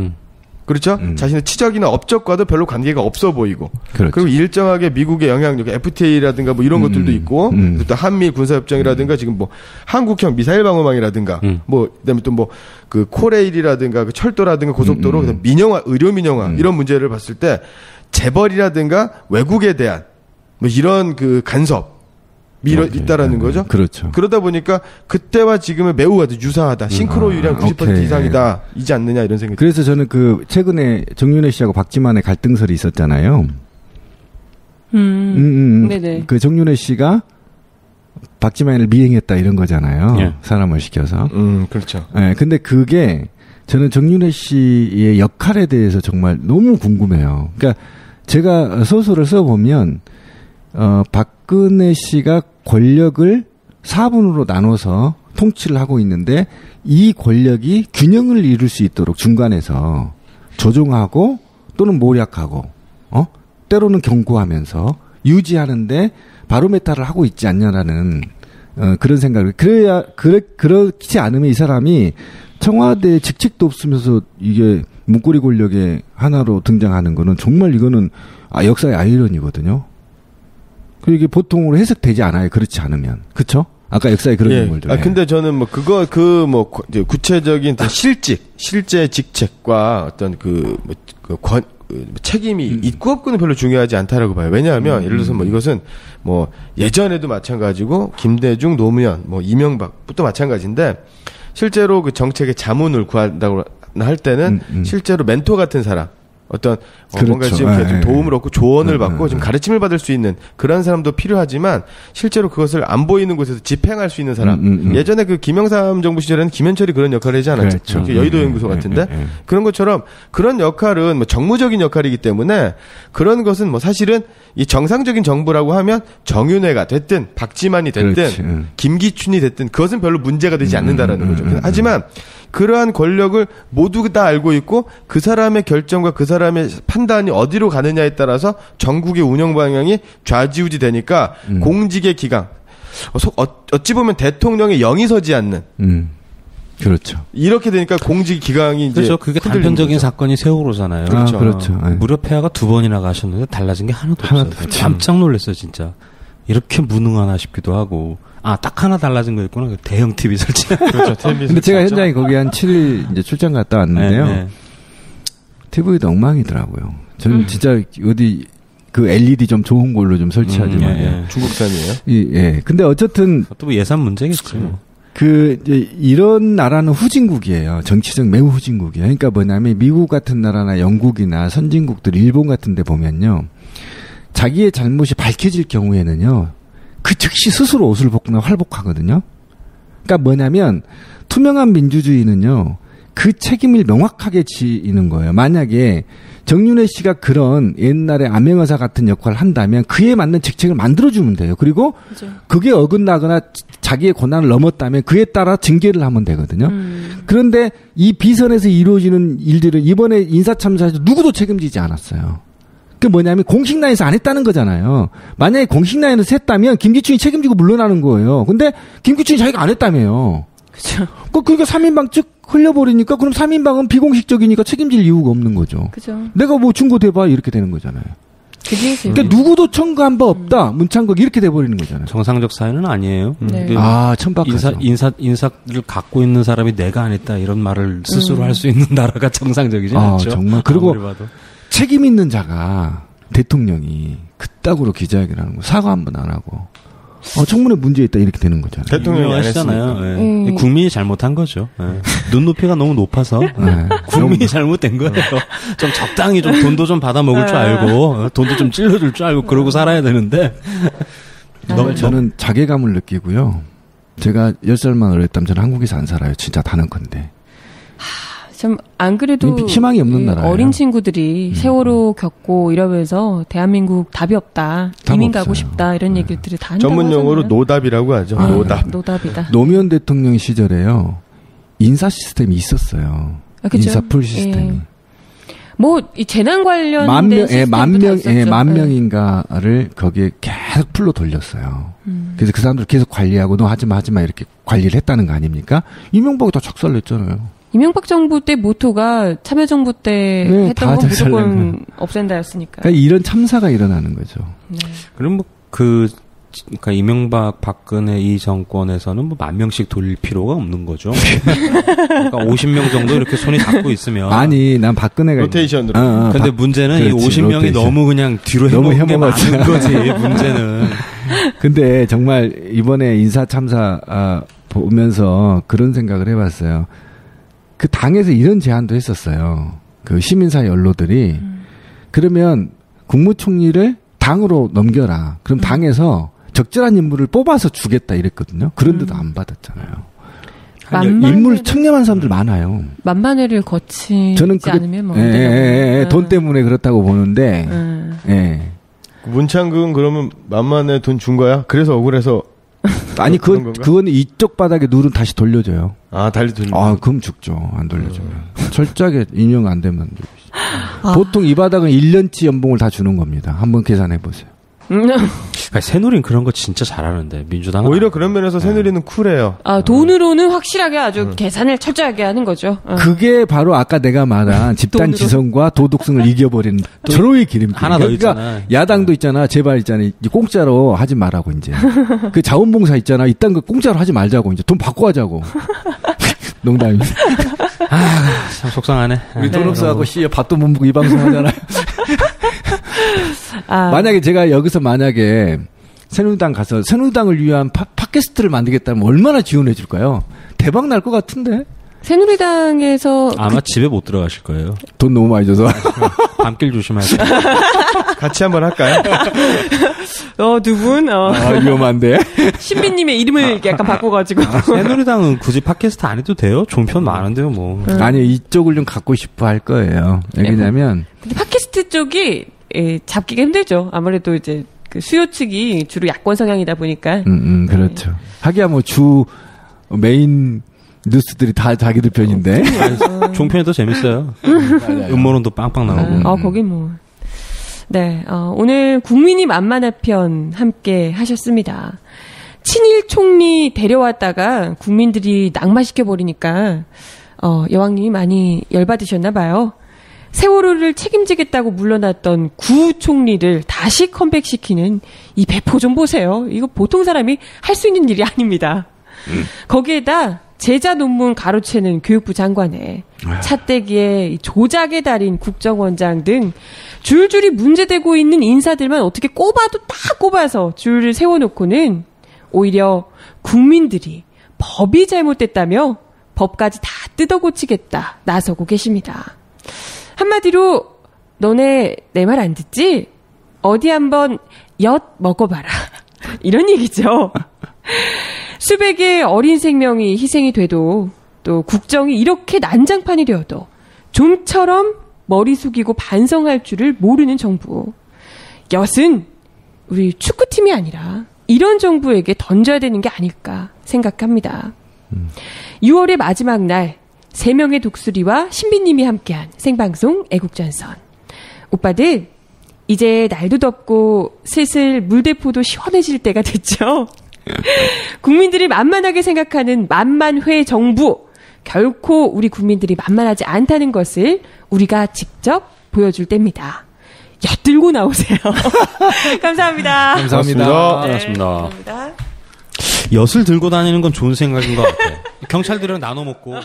그렇죠? 자신의 치적이나 업적과도 별로 관계가 없어 보이고. 그렇죠. 그리고 일정하게 미국의 영향력, FTA라든가 뭐 이런 것들도 있고, 또 한미 군사협정이라든가 지금 뭐 한국형 미사일 방어망이라든가, 뭐 그다음에 또 뭐 그 코레일이라든가 그 철도라든가 고속도로, 그다음 민영화, 의료 민영화 이런 문제를 봤을 때 재벌이라든가 외국에 대한 뭐 이런 그 간섭. 있다라는 거죠. 그렇죠. 그러다 보니까 그때와 지금은 매우 유사하다. 싱크로율이 90% 이상이다. 이지 않느냐 이런 생각이. 그래서 저는 그 최근에 정윤회 씨하고 박지만의 갈등설이 있었잖아요. 네네. 그 정윤회 씨가 박지만을 미행했다 이런 거잖아요. 예. 사람을 시켜서. 그렇죠. 네, 근데 그게 저는 정윤회 씨의 역할에 대해서 정말 너무 궁금해요. 그러니까 제가 소설을 써보면 박근혜 씨가 권력을 4분으로 나눠서 통치를 하고 있는데 이 권력이 균형을 이룰 수 있도록 중간에서 조종하고 또는 모략하고 때로는 경고하면서 유지하는데 바로메타를 하고 있지 않냐라는 그런 생각을 그렇지 않으면 이 사람이 청와대에 직책도 없으면서 이게 문고리 권력의 하나로 등장하는 거는 정말 이거는 역사의 아이러니거든요. 이게 보통으로 해석되지 않아요. 그렇지 않으면. 그쵸? 아까 역사에 그런 인물들. 근데 저는 뭐 이제 구체적인 실제 직책과 어떤 책임이 있고 없고는 별로 중요하지 않다라고 봐요. 왜냐하면 예를 들어서 뭐 이것은 뭐 예전에도 마찬가지고 김대중, 노무현, 뭐 이명박부터 마찬가지인데 실제로 그 정책의 자문을 구한다고 할 때는 실제로 멘토 같은 사람. 어떤 그렇죠. 뭔가 지금 도움을 얻고 조언을 받고 좀 가르침을 받을 수 있는 그런 사람도 필요하지만 실제로 그것을 안 보이는 곳에서 집행할 수 있는 사람. 예전에 그 김영삼 정부 시절에는 김현철이 그런 역할을 하지 않았죠. 그렇죠. 여의도 연구소 같은데 그런 것처럼 그런 역할은 뭐 정무적인 역할이기 때문에 그런 것은 뭐 사실은 이 정상적인 정부라고 하면 정윤회가 됐든 박지만이 됐든 그렇지. 김기춘이 됐든 그것은 별로 문제가 되지 않는다라는 거죠. 하지만 그러한 권력을 모두 다 알고 있고 그 사람의 결정과 그 사람의 판단이 어디로 가느냐에 따라서 전국의 운영 방향이 좌지우지 되니까 공직의 기강 어찌 보면 대통령의 영이 서지 않는 그렇죠. 이렇게 되니까 공직 기강이 이제 그렇죠. 그게 단편적인 거죠. 사건이 세월호잖아요. 그렇죠. 그렇죠. 무려 폐하가 2번이나 가셨는데 달라진 게 하나도 없어요. 깜짝 놀랐어요, 진짜. 이렇게 무능하나 싶기도 하고. 딱 하나 달라진 거 있구나. 대형 TV 설치. 그렇죠. 근데 제가 현장에 거기 한 7일 이제 출장 갔다 왔는데요. 네. TV도 엉망이더라고요. 저는 진짜 어디 그 LED 좀 좋은 걸로 좀 설치하지만 중국산이에요? 예. 근데 어쨌든 또 뭐 예산 문제겠지. 이제 이런 나라는 후진국이에요. 정치적 매우 후진국이에요. 그러니까 뭐냐면 미국 같은 나라나 영국이나 선진국들, 일본 같은 데 보면요. 자기의 잘못이 밝혀질 경우에는요. 그 즉시 스스로 옷을 벗거나 활복하거든요. 그러니까 뭐냐면 투명한 민주주의는요. 그 책임을 명확하게 지는 거예요. 만약에 정윤회 씨가 그런 옛날에 암행어사 같은 역할을 한다면 그에 맞는 직책을 만들어주면 돼요. 그리고 그렇죠. 그게 어긋나거나 자기의 권한을 넘었다면 그에 따라 징계를 하면 되거든요. 그런데 이 비선에서 이루어지는 일들은 이번에 인사참사에서 누구도 책임지지 않았어요. 그 뭐냐면 공식 라인에서 안 했다는 거잖아요. 만약에 공식 라인에서 했다면 김기춘이 책임지고 물러나는 거예요. 근데 김기춘이 자기가 안 했다며요. 그렇죠. 그러니까 3인방 쭉 흘려버리니까 그럼 3인방은 비공식적이니까 책임질 이유가 없는 거죠. 그죠. 내가 뭐 증거대봐 이렇게 되는 거잖아요. 그러니까 누구도 청구한 바 없다. 문창국 이렇게 돼버리는 거잖아요. 정상적 사회는 아니에요. 네. 천박하죠. 인사를 갖고 있는 사람이 내가 안 했다 이런 말을 스스로 할 수 있는 나라가 정상적이지 않죠. 정말. 그리고 책임 있는 자가 대통령이 그따구로 기자회견하는 거 사과 한 번 안 하고 청문회 문제 있다 이렇게 되는 거잖아요. 대통령이 하시잖아요. 국민이 잘못한 거죠. 네. 눈높이가 너무 높아서 국민이 잘못된 거예요. 좀 적당히 좀 돈도 좀 받아 먹을 줄 알고 돈도 좀 찔러줄 줄 알고 그러고 살아야 되는데 저는 자괴감을 느끼고요. 제가 10살만 어렸다면 저는 한국에서 안 살아요. 진짜 단언컨대. 좀 안 그래도 희망이 없는 나라예요. 어린 친구들이 세월호 겪고 이러면서 대한민국 답이 없다. 이민 가고 싶다. 이런 얘기들을 다 한다고 전문 용어로 노답이라고 하죠. 노답이다. 노무현 대통령 시절에요. 인사 시스템이 있었어요. 인사 풀 시스템이. 뭐 이 재난 관련된 만 명인가를 거기에 계속 풀로 돌렸어요. 그래서 그 사람들 계속 관리하고 너 하지마 이렇게 관리를 했다는 거 아닙니까? 이명박이 다 작살냈잖아요. 이명박 정부 때 모토가 참여정부 때 했던 건 무조건 없앤다였으니까. 그러니까 이런 참사가 일어나는 거죠. 네. 그럼 뭐 그러니까 이명박 박근혜 이 정권에서는 뭐 10,000명씩 돌릴 필요가 없는 거죠. 그러니까 50명 정도 이렇게 손이 잡고 있으면. 아니, 난 박근혜가. 로테이션으로. 근데 문제는 이 50명이 로테이션. 너무 그냥 뒤로 해먹은 게 많은 거지, 문제는. 근데 정말 이번에 인사 참사 보면서 그런 생각을 해봤어요. 그 당에서 이런 제안도 했었어요. 그 시민사회 연로들이. 그러면 국무총리를 당으로 넘겨라. 그럼 당에서 적절한 인물을 뽑아서 주겠다 이랬거든요. 그런데도 안 받았잖아요. 인물 청렴한 사람들 많아요. 만만회를 거치지 않으면 뭐 돈 때문에 그렇다고 보는데. 문창극은 그러면 만만회 돈 준 거야? 그래서 억울해서. 아니 그건 이쪽 바닥에 누른 다시 돌려줘요. 달리 돌려. 그럼 죽죠. 안 돌려줘요. 철저하게 인용 안 되면 보통 이 바닥은 1년치 연봉을 다 주는 겁니다. 한번 계산해 보세요. 새누리는 그런 거 진짜 잘하는데 민주당은 오히려 그런 면에서 새누리는 쿨해요. 돈으로는 확실하게 아주 계산을 철저하게 하는 거죠. 그게 바로 아까 내가 말한 집단 지성과 도덕성을 이겨버리는 절호의 길입니다. 하나 더 그러니까 있잖아. 야당도 있잖아. 제발 있잖아. 공짜로 하지 말라고 이제. 그 자원봉사 있잖아. 이딴 거 공짜로 하지 말자고 이제 돈 받고 하자고. 농담입니다. 참 속상하네. 우리 돈 없어하고 밥도 못 먹고 이 방송 하잖아요. 만약에 제가 여기서 만약에 새누리당 가서 새누리당을 위한 팟캐스트를 만들겠다면 얼마나 지원해 줄까요? 대박 날 것 같은데. 새누리당에서 아마 집에 못 들어가실 거예요. 돈 너무 많이 줘서. 밤길 조심하세요. 같이 한번 할까요? 두 분, 위험한데. 신비님의 이름을 약간 바꿔가지고. 새누리당은 굳이 팟캐스트 안 해도 돼요? 종편 많은데요, 뭐. 아니, 이쪽을 좀 갖고 싶어 할 거예요. 왜냐면. 근데 팟캐스트 쪽이, 잡기가 힘들죠. 아무래도 이제, 그 수요 측이 주로 야권 성향이다 보니까. 그렇죠. 하기야 뭐 메인 뉴스들이 다 자기들 편인데. 종편이 더 재밌어요. 음모론도 빵빵 나오고. 거기 뭐. 네, 오늘 국민이 만만한 편 함께 하셨습니다. 친일 총리 데려왔다가 국민들이 낙마시켜버리니까, 여왕님이 많이 열받으셨나봐요. 세월호를 책임지겠다고 물러났던 구 총리를 다시 컴백시키는 이 배포 좀 보세요. 이거 보통 사람이 할 수 있는 일이 아닙니다. 거기에다 제자 논문 가로채는 교육부 장관에 차떼기에 조작의 달인 국정원장 등 줄줄이 문제되고 있는 인사들만 어떻게 꼽아도 딱 꼽아서 줄을 세워놓고는 오히려 국민들이 법이 잘못됐다며 법까지 다 뜯어고치겠다 나서고 계십니다. 한마디로 너네 내 말 안 듣지? 어디 한번 엿 먹어봐라. 이런 얘기죠. 수백의 어린 생명이 희생이 돼도 또 국정이 이렇게 난장판이 되어도 좀처럼 머리 숙이고 반성할 줄을 모르는 정부. 엿은 우리 축구팀이 아니라 이런 정부에게 던져야 되는 게 아닐까 생각합니다. 6월의 마지막 날 3명의 독수리와 신비님이 함께한 생방송 애국전선. 오빠들 이제 날도 덥고 슬슬 물대포도 시원해질 때가 됐죠. 국민들이 만만하게 생각하는 만만회 정부. 결코 우리 국민들이 만만하지 않다는 것을 우리가 직접 보여줄 때입니다. 엿들고 나오세요. 감사합니다. 감사합니다. 고맙습니다. 감사합니다. 엿을 들고 다니는 건 좋은 생각인 것 같아요. 경찰들이랑 나눠 먹고.